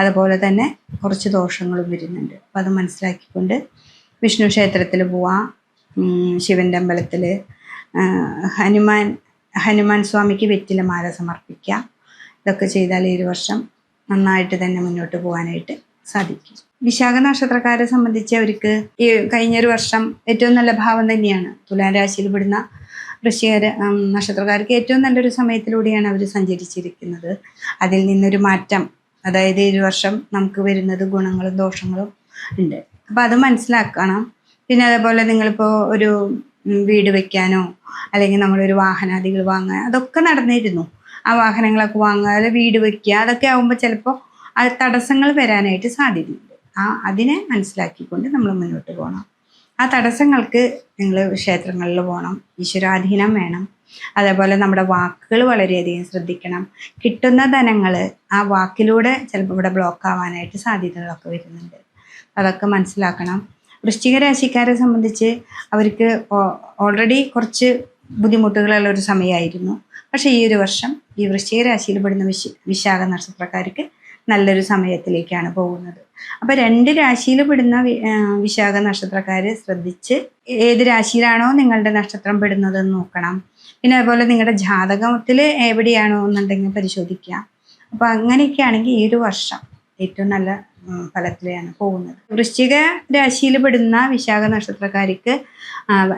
അതുപോലെ തന്നെ കുറച്ച് ദോഷങ്ങളും വരുന്നുണ്ട്. അപ്പോൾ അത് മനസ്സിലാക്കിക്കൊണ്ട് വിഷ്ണു ക്ഷേത്രത്തിൽ പോവാം, ശിവൻ്റെ അമ്പലത്തിൽ ഹനുമാൻ സ്വാമിക്ക് വെറ്റിലമാല സമർപ്പിക്കുക. ഇതൊക്കെ ചെയ്താൽ ഈ ഒരു വർഷം നന്നായിട്ട് തന്നെ മുന്നോട്ട് പോകാനായിട്ട് സാധിക്കും. വിശാഖ നക്ഷത്രക്കാരെ സംബന്ധിച്ച് അവർക്ക് ഈ കഴിഞ്ഞൊരു വർഷം ഏറ്റവും നല്ല ഭാവം തന്നെയാണ്. തുലാം രാശിയിൽ പെടുന്ന വൃശ്ചിക നക്ഷത്രക്കാർക്ക് ഏറ്റവും നല്ലൊരു സമയത്തിലൂടെയാണ് അവർ സഞ്ചരിച്ചിരിക്കുന്നത്. അതിൽ നിന്നൊരു മാറ്റം, അതായത് ഈ ഒരു വർഷം നമുക്ക് വരുന്നത് ഗുണങ്ങളും ദോഷങ്ങളും ഉണ്ട്. അപ്പോൾ അത് മനസ്സിലാക്കണം. പിന്നെ അതേപോലെ നിങ്ങളിപ്പോൾ ഒരു വീട് വെക്കാനോ അല്ലെങ്കിൽ നമ്മളൊരു വാഹനാദികൾ വാങ്ങാൻ, അതൊക്കെ നടന്നിരുന്നു. ആ വാഹനങ്ങളൊക്കെ വാങ്ങുക, അല്ലെങ്കിൽ വീട് വെക്കുക, അതൊക്കെ ആകുമ്പോൾ ചിലപ്പോൾ അത് തടസ്സങ്ങൾ വരാനായിട്ട് സാധ്യതയുണ്ട്. അതിനെ മനസ്സിലാക്കിക്കൊണ്ട് നമ്മൾ മുന്നോട്ട് പോകണം. ആ തടസ്സങ്ങൾക്ക് നിങ്ങൾ ക്ഷേത്രങ്ങളിൽ പോകണം, ഈശ്വരാധീനം വേണം. അതേപോലെ നമ്മുടെ വാക്കുകൾ വളരെയധികം ശ്രദ്ധിക്കണം. കിട്ടുന്ന ധനങ്ങൾ ആ വാക്കിലൂടെ ചിലപ്പോൾ ഇവിടെ ബ്ലോക്ക് ആവാനായിട്ട് സാധ്യതകളൊക്കെ വരുന്നുണ്ട്. അതൊക്കെ മനസ്സിലാക്കണം. വൃശ്ചിക രാശിക്കാരെ സംബന്ധിച്ച് അവർക്ക് ഓൾറെഡി കുറച്ച് ബുദ്ധിമുട്ടുകളുള്ള ഒരു സമയമായിരുന്നു. പക്ഷേ ഈ ഒരു വർഷം ഈ വൃശ്ചിക രാശിയിൽ പെടുന്ന വിശാഖ നക്ഷത്രക്കാർക്ക് നല്ലൊരു സമയത്തിലേക്കാണ് പോകുന്നത്. അപ്പോൾ 2 രാശിയിൽ പെടുന്ന വിശാഖ നക്ഷത്രക്കാർ ശ്രദ്ധിച്ച് ഏത് രാശിയിലാണോ നിങ്ങളുടെ നക്ഷത്രം പെടുന്നതെന്ന് നോക്കണം. പിന്നെ അതുപോലെ നിങ്ങളുടെ ജാതകത്തിൽ എവിടെയാണോ എന്നുണ്ടെങ്കിൽ പരിശോധിക്കുക. അപ്പോൾ അങ്ങനെയൊക്കെ ആണെങ്കിൽ ഈ ഒരു വർഷം ഏറ്റവും നല്ല ഫലത്തിലാണ് പോകുന്നത്. വൃശ്ചിക രാശിയിൽ പെടുന്ന വിശാഖ നക്ഷത്രക്കാർക്ക്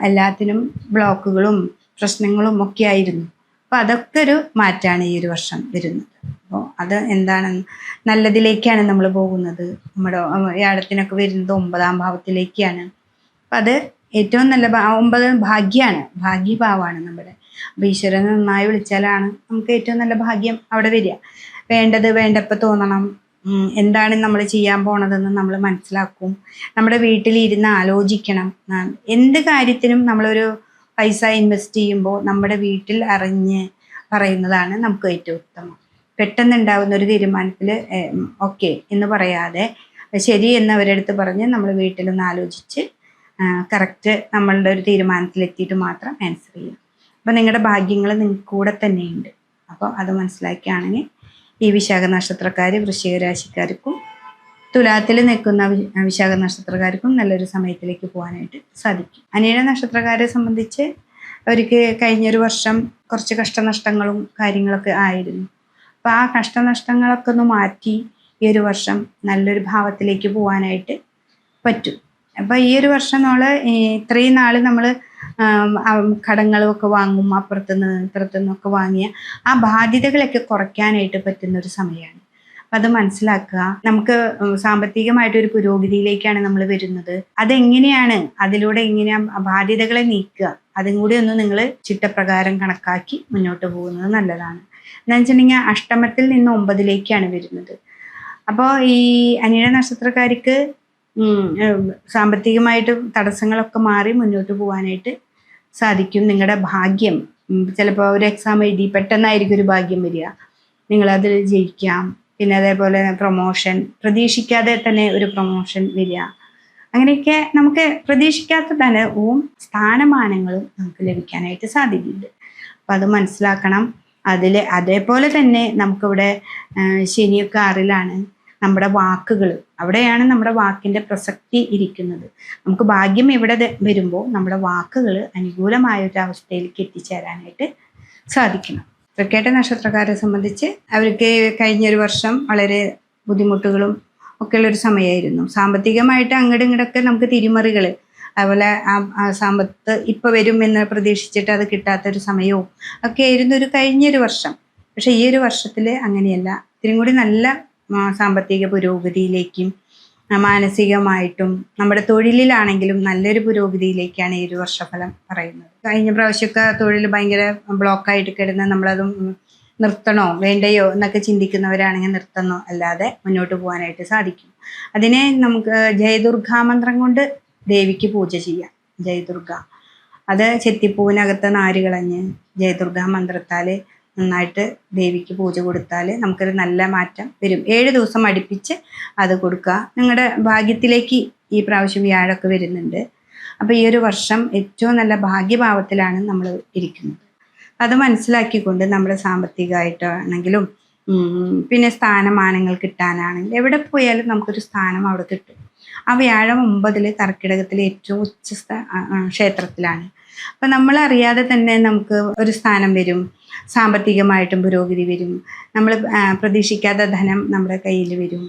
എല്ലാത്തിനും ബ്ലോക്കുകളും പ്രശ്നങ്ങളും ഒക്കെ ആയിരുന്നു. അപ്പോൾ അതൊക്കെ ഒരു മാറ്റമാണ് ഈ ഒരു വർഷം വരുന്നത്. അപ്പോൾ അത് എന്താണ്, നല്ലതിലേക്കാണ് നമ്മൾ പോകുന്നത്. നമ്മുടെ വ്യാഴത്തിനൊക്കെ വരുന്നത് 9ാം ഭാവത്തിലേക്കാണ്. അപ്പം അത് ഏറ്റവും നല്ല 9 ഭാഗ്യമാണ്, ഭാഗ്യഭാവമാണ് നമ്മുടെ. അപ്പോൾ ഈശ്വരനെ നന്നായി വിളിച്ചാലാണ് നമുക്ക് ഏറ്റവും നല്ല ഭാഗ്യം അവിടെ വരിക. വേണ്ടപ്പോൾ തോന്നണം. എന്താണ് നമ്മൾ ചെയ്യാൻ പോണതെന്ന് നമ്മൾ മനസ്സിലാക്കും. നമ്മുടെ വീട്ടിലിരുന്ന് ആലോചിക്കണം. എന്ത് കാര്യത്തിനും നമ്മളൊരു പൈസ ഇൻവെസ്റ്റ് ചെയ്യുമ്പോൾ നമ്മുടെ വീട്ടിൽ അറിഞ്ഞ് പറയുന്നതാണ് നമുക്ക് ഏറ്റവും ഉത്തമം. പെട്ടെന്നുണ്ടാകുന്ന ഒരു തീരുമാനത്തിൽ ഓക്കെ എന്ന് പറയാതെ ശരി എന്നവരടുത്ത് പറഞ്ഞ് നമ്മൾ വീട്ടിലൊന്ന് ആലോചിച്ച് കറക്റ്റ് നമ്മളുടെ ഒരു തീരുമാനത്തിലെത്തിയിട്ട് മാത്രം ആൻസർ ചെയ്യും. അപ്പോൾ നിങ്ങളുടെ ഭാഗ്യങ്ങൾ നിങ്ങൾക്ക് കൂടെ തന്നെയുണ്ട്. അപ്പോൾ അത് മനസ്സിലാക്കിയാണെങ്കിൽ ഈ വിശാഖ നക്ഷത്രക്കാർ, വൃശ്ചിക രാശിക്കാർക്കും തുലാത്തിൽ നിൽക്കുന്ന വിശാഖ നക്ഷത്രക്കാർക്കും നല്ലൊരു സമയത്തിലേക്ക് പോകാനായിട്ട് സാധിക്കും. അനിഴ നക്ഷത്രക്കാരെ സംബന്ധിച്ച് അവർക്ക് കഴിഞ്ഞൊരു വർഷം കുറച്ച് കഷ്ടനഷ്ടങ്ങളും കാര്യങ്ങളൊക്കെ ആയിരുന്നു. അപ്പോൾ ആ കഷ്ടനഷ്ടങ്ങളൊക്കെ ഒന്ന് മാറ്റി ഈ ഒരു വർഷം നല്ലൊരു ഭാവത്തിലേക്ക് പോകാനായിട്ട് പറ്റും. അപ്പോൾ ഈ ഒരു വർഷം നമ്മൾ ഇത്രയും നാൾ നമ്മൾ കടങ്ങളൊക്കെ വാങ്ങും, അപ്പുറത്തുനിന്ന് ഇപ്പുറത്തുനിന്നൊക്കെ വാങ്ങിയ ആ ബാധ്യതകളൊക്കെ കുറയ്ക്കാനായിട്ട് പറ്റുന്ന ഒരു സമയമാണ്. അപ്പം അത് മനസ്സിലാക്കുക. നമുക്ക് സാമ്പത്തികമായിട്ടൊരു പുരോഗതിയിലേക്കാണ് നമ്മൾ വരുന്നത്. അതെങ്ങനെയാണ്, അതിലൂടെ എങ്ങനെയാണ് ബാധ്യതകളെ നീക്കുക, അതും കൂടി ഒന്ന് നിങ്ങൾ ചിട്ടപ്രകാരം കണക്കാക്കി മുന്നോട്ട് പോകുന്നത് നല്ലതാണ്. എന്താണെന്ന് വെച്ചിട്ടുണ്ടെങ്കിൽ അഷ്ടമത്തിൽ നിന്ന് 9ലേക്കാണ് വരുന്നത്. അപ്പോൾ ഈ അനിഴ നക്ഷത്രക്കാർക്ക് സാമ്പത്തികമായിട്ട് തടസ്സങ്ങളൊക്കെ മാറി മുന്നോട്ട് പോകാനായിട്ട് സാധിക്കും. നിങ്ങളുടെ ഭാഗ്യം, ചിലപ്പോൾ ഒരു എക്സാം എഴുതി പെട്ടെന്നായിരിക്കും ഒരു ഭാഗ്യം വരിക, നിങ്ങളതിൽ ജയിക്കാം. പിന്നെ അതേപോലെ പ്രൊമോഷൻ, പ്രതീക്ഷിക്കാതെ തന്നെ ഒരു പ്രൊമോഷൻ വരിക, അങ്ങനെയൊക്കെ നമുക്ക് പ്രതീക്ഷിക്കാത്ത ധനവും സ്ഥാനമാനങ്ങളും നമുക്ക് ലഭിക്കാനായിട്ട് സാധ്യതയുണ്ട്. അപ്പം അത് മനസ്സിലാക്കണം. അതേപോലെ തന്നെ നമുക്കിവിടെ ശനിയൊക്കെ 6ലാണ്. നമ്മുടെ വാക്കുകൾ, അവിടെയാണ് നമ്മുടെ വാക്കിൻ്റെ പ്രസക്തി ഇരിക്കുന്നത്. നമുക്ക് ഭാഗ്യം ഇവിടെ വരുമ്പോൾ നമ്മുടെ വാക്കുകൾ അനുകൂലമായൊരു അവസ്ഥയിലേക്ക് എത്തിച്ചേരാനായിട്ട് സാധിക്കണം. തൃക്കേട്ട നക്ഷത്രക്കാരെ സംബന്ധിച്ച് അവർക്ക് കഴിഞ്ഞൊരു വർഷം വളരെ ബുദ്ധിമുട്ടുകളും ഒക്കെയുള്ളൊരു സമയമായിരുന്നു. സാമ്പത്തികമായിട്ട് അങ്ങോട്ടും ഇങ്ങോട്ടൊക്കെ നമുക്ക് തിരിമറികൾ, അതുപോലെ ആ സമ്പത്ത് ഇപ്പോൾ വരും എന്ന് പ്രതീക്ഷിച്ചിട്ട് അത് കിട്ടാത്തൊരു സമയവും ഒക്കെ ആയിരുന്നു ഒരു കഴിഞ്ഞൊരു വർഷം. പക്ഷേ ഈ ഒരു വർഷത്തിൽ അങ്ങനെയല്ല. ഇത്തിരി കൂടി നല്ല സാമ്പത്തിക പുരോഗതിയിലേക്കും മാനസികമായിട്ടും നമ്മുടെ തൊഴിലിലാണെങ്കിലും നല്ലൊരു പുരോഗതിയിലേക്കാണ് ഈ ഒരു വർഷഫലം പറയുന്നത്. കഴിഞ്ഞ പ്രാവശ്യമൊക്കെ തൊഴിൽ ഭയങ്കര ബ്ലോക്കായിട്ട് കിടന്ന് നമ്മളത് നിർത്തണോ വേണ്ടയോ എന്നൊക്കെ ചിന്തിക്കുന്നവരാണെങ്കിൽ നിർത്തണോ അല്ലാതെ മുന്നോട്ട് പോകാനായിട്ട് സാധിക്കും. അതിനെ നമുക്ക് ജയദുർഗാമന്ത്രം കൊണ്ട് ദേവിക്ക് പൂജ ചെയ്യാം. ജയദുർഗ, അത് ചെത്തിപ്പൂവിനകത്ത് നാര് കളഞ്ഞ് ജയദുർഗാ മന്ത്രത്താൽ നന്നായിട്ട് ദേവിക്ക് പൂജ കൊടുത്താൽ നമുക്കൊരു നല്ല മാറ്റം വരും. 7 ദിവസം അടുപ്പിച്ച് അത് കൊടുക്കുക. നിങ്ങളുടെ ഭാഗ്യത്തിലേക്ക് ഈ പ്രാവശ്യം വ്യാഴമൊക്കെ വരുന്നുണ്ട്. അപ്പോൾ ഈ ഒരു വർഷം ഏറ്റവും നല്ല ഭാഗ്യഭാവത്തിലാണ് നമ്മൾ ഇരിക്കുന്നത്. അത് മനസ്സിലാക്കിക്കൊണ്ട് നമ്മുടെ സാമ്പത്തികമായിട്ടാണെങ്കിലും പിന്നെ സ്ഥാനമാനങ്ങൾ കിട്ടാനാണെങ്കിലും എവിടെ പോയാലും നമുക്കൊരു സ്ഥാനം അവിടെ കിട്ടും. ആ വ്യാഴം 9 കർക്കിടകത്തിലെ ഏറ്റവും ഉച്ച ക്ഷേത്രത്തിലാണ്. അപ്പം നമ്മളറിയാതെ തന്നെ നമുക്ക് ഒരു സ്ഥാനം വരും, സാമ്പത്തികമായിട്ടും പുരോഗതി വരും, നമ്മൾ പ്രതീക്ഷിക്കാത്ത ധനം നമ്മുടെ കയ്യിൽ വരും.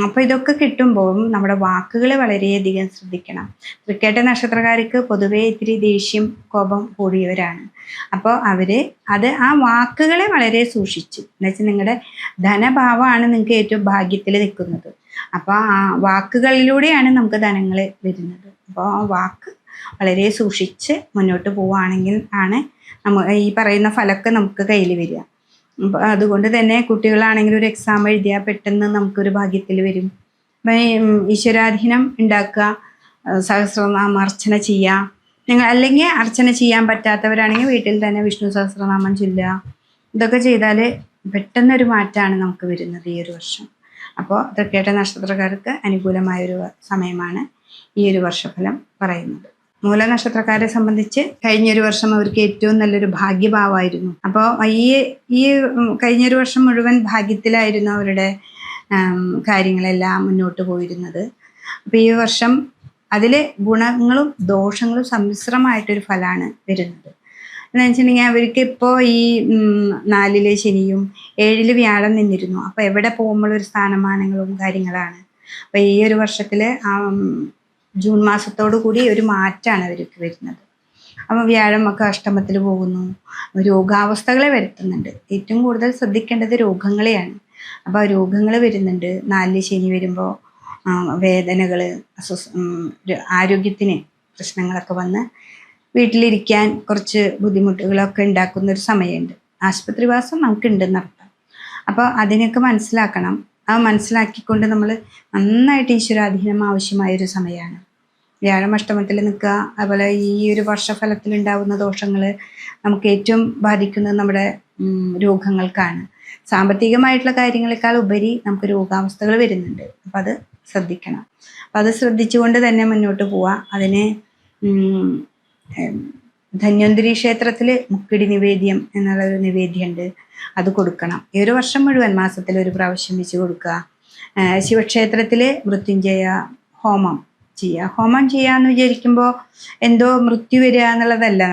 അപ്പോൾ ഇതൊക്കെ കിട്ടുമ്പോൾ നമ്മുടെ വാക്കുകൾ വളരെയധികം ശ്രദ്ധിക്കണം. തൃക്കേട്ട നക്ഷത്രക്കാർക്ക് പൊതുവേ ഇത്തിരി ദേഷ്യം, കോപം കൂടിയവരാണ്. അപ്പോൾ ആ വാക്കുകളെ വളരെ സൂക്ഷിച്ചു, എന്നുവെച്ചാൽ നിങ്ങളുടെ ധനഭാവമാണ് നിങ്ങൾക്ക് ഏറ്റവും ഭാഗ്യത്തിൽ നിൽക്കുന്നത്. അപ്പോൾ ആ വാക്കുകളിലൂടെയാണ് നമുക്ക് ധനങ്ങൾ വരുന്നത്. അപ്പോൾ ആ വാക്ക് വളരെ സൂക്ഷിച്ച് മുന്നോട്ട് പോവുകയാണെങ്കിൽ ആണ് ഈ പറയുന്ന ഫലമൊക്കെ നമുക്ക് കയ്യിൽ വരിക. അതുകൊണ്ട് തന്നെ കുട്ടികളാണെങ്കിൽ ഒരു എക്സാം എഴുതിയാൽ പെട്ടെന്ന് നമുക്കൊരു ഭാഗ്യത്തിൽ വരും. ഈശ്വരാധീനം ഉണ്ടാക്കുക, സഹസ്രനാമം അർച്ചന ചെയ്യുക. അല്ലെങ്കിൽ അർച്ചന ചെയ്യാൻ പറ്റാത്തവരാണെങ്കിൽ വീട്ടിൽ തന്നെ വിഷ്ണു സഹസ്രനാമം ചൊല്ലുക. ഇതൊക്കെ ചെയ്താൽ പെട്ടെന്നൊരു മാറ്റമാണ് നമുക്ക് വരുന്നത് ഈ ഒരു വർഷം. അപ്പോൾ തൃക്കേട്ട നക്ഷത്രക്കാർക്ക് അനുകൂലമായൊരു സമയമാണ് ഈ ഒരു വർഷഫലം പറയുന്നത്. മൂല നക്ഷത്രക്കാരെ സംബന്ധിച്ച് കഴിഞ്ഞൊരു വർഷം അവർക്ക് ഏറ്റവും നല്ലൊരു ഭാഗ്യഭാവമായിരുന്നു. അപ്പോൾ ഈ കഴിഞ്ഞൊരു വർഷം മുഴുവൻ ഭാഗ്യത്തിലായിരുന്നു അവരുടെ കാര്യങ്ങളെല്ലാം മുന്നോട്ട് പോയിരുന്നത്. അപ്പോൾ ഈ വർഷം അതിൽ ഗുണങ്ങളും ദോഷങ്ങളും സമ്മിശ്രമായിട്ടൊരു ഫലമാണ് വരുന്നത്. എന്ന് വെച്ചിട്ടുണ്ടെങ്കിൽ അവർക്ക് ഇപ്പോൾ ഈ 4 ശനിയും 7 വ്യാഴം നിന്നിരുന്നു. അപ്പോൾ എവിടെ പോകുമ്പോഴും ഒരു സ്ഥാനമാനങ്ങളും കാര്യങ്ങളാണ്. അപ്പോൾ ഈ ഒരു വർഷത്തിൽ ജൂൺ മാസത്തോടു കൂടി ഒരു മാറ്റമാണ് അവർക്ക് വരുന്നത്. അപ്പോൾ വ്യാഴം ഒക്കെ അഷ്ടമത്തിൽ പോകുന്നു, രോഗാവസ്ഥകളെ വരുത്തുന്നുണ്ട്. ഏറ്റവും കൂടുതൽ ശ്രദ്ധിക്കേണ്ടത് രോഗങ്ങളെയാണ്. അപ്പോൾ രോഗങ്ങൾ വരുന്നുണ്ട്. 4 ശനി വരുമ്പോൾ വേദനകൾ, ആരോഗ്യത്തിന് പ്രശ്നങ്ങളൊക്കെ വന്ന് വീട്ടിലിരിക്കാൻ കുറച്ച് ബുദ്ധിമുട്ടുകളൊക്കെ ഉണ്ടാക്കുന്നൊരു സമയമുണ്ട്. ആശുപത്രിവാസം നമുക്കുണ്ടെന്നർത്ഥം. അപ്പോൾ അതിനൊക്കെ മനസ്സിലാക്കണം. അത് മനസ്സിലാക്കിക്കൊണ്ട് നമ്മൾ നന്നായിട്ട് ഈശ്വരാധീനം ആവശ്യമായൊരു സമയമാണ്. വ്യാഴം അഷ്ടമത്തിൽ നിൽക്കുക, അതുപോലെ ഈ ഒരു വർഷഫലത്തിൽ ഉണ്ടാകുന്ന ദോഷങ്ങൾ നമുക്ക് ഏറ്റവും ബാധിക്കുന്നത് നമ്മുടെ രോഗങ്ങൾക്കാണ്. സാമ്പത്തികമായിട്ടുള്ള കാര്യങ്ങളെക്കാൾ ഉപരി നമുക്ക് രോഗാവസ്ഥകൾ വരുന്നുണ്ട്. അപ്പം അത് ശ്രദ്ധിക്കണം. അപ്പം അത് ശ്രദ്ധിച്ചുകൊണ്ട് തന്നെ മുന്നോട്ട് പോവാം. അതിന് ധന്വന്തരി ക്ഷേത്രത്തിൽ മുക്കിടി നിവേദ്യം എന്നുള്ളൊരു നിവേദ്യമുണ്ട്, അത് കൊടുക്കണം. ഈ ഒരു വർഷം മുഴുവൻ മാസത്തിൽ ഒരു പ്രാവശ്യം വെച്ച് കൊടുക്കുക. ശിവക്ഷേത്രത്തിൽ മൃത്യുഞ്ജയ ഹോമം ചെയ്യുക. ഹോമം ചെയ്യാന്ന് വിചാരിക്കുമ്പോൾ എന്തോ മൃത്യു വരിക എന്നുള്ളതല്ല.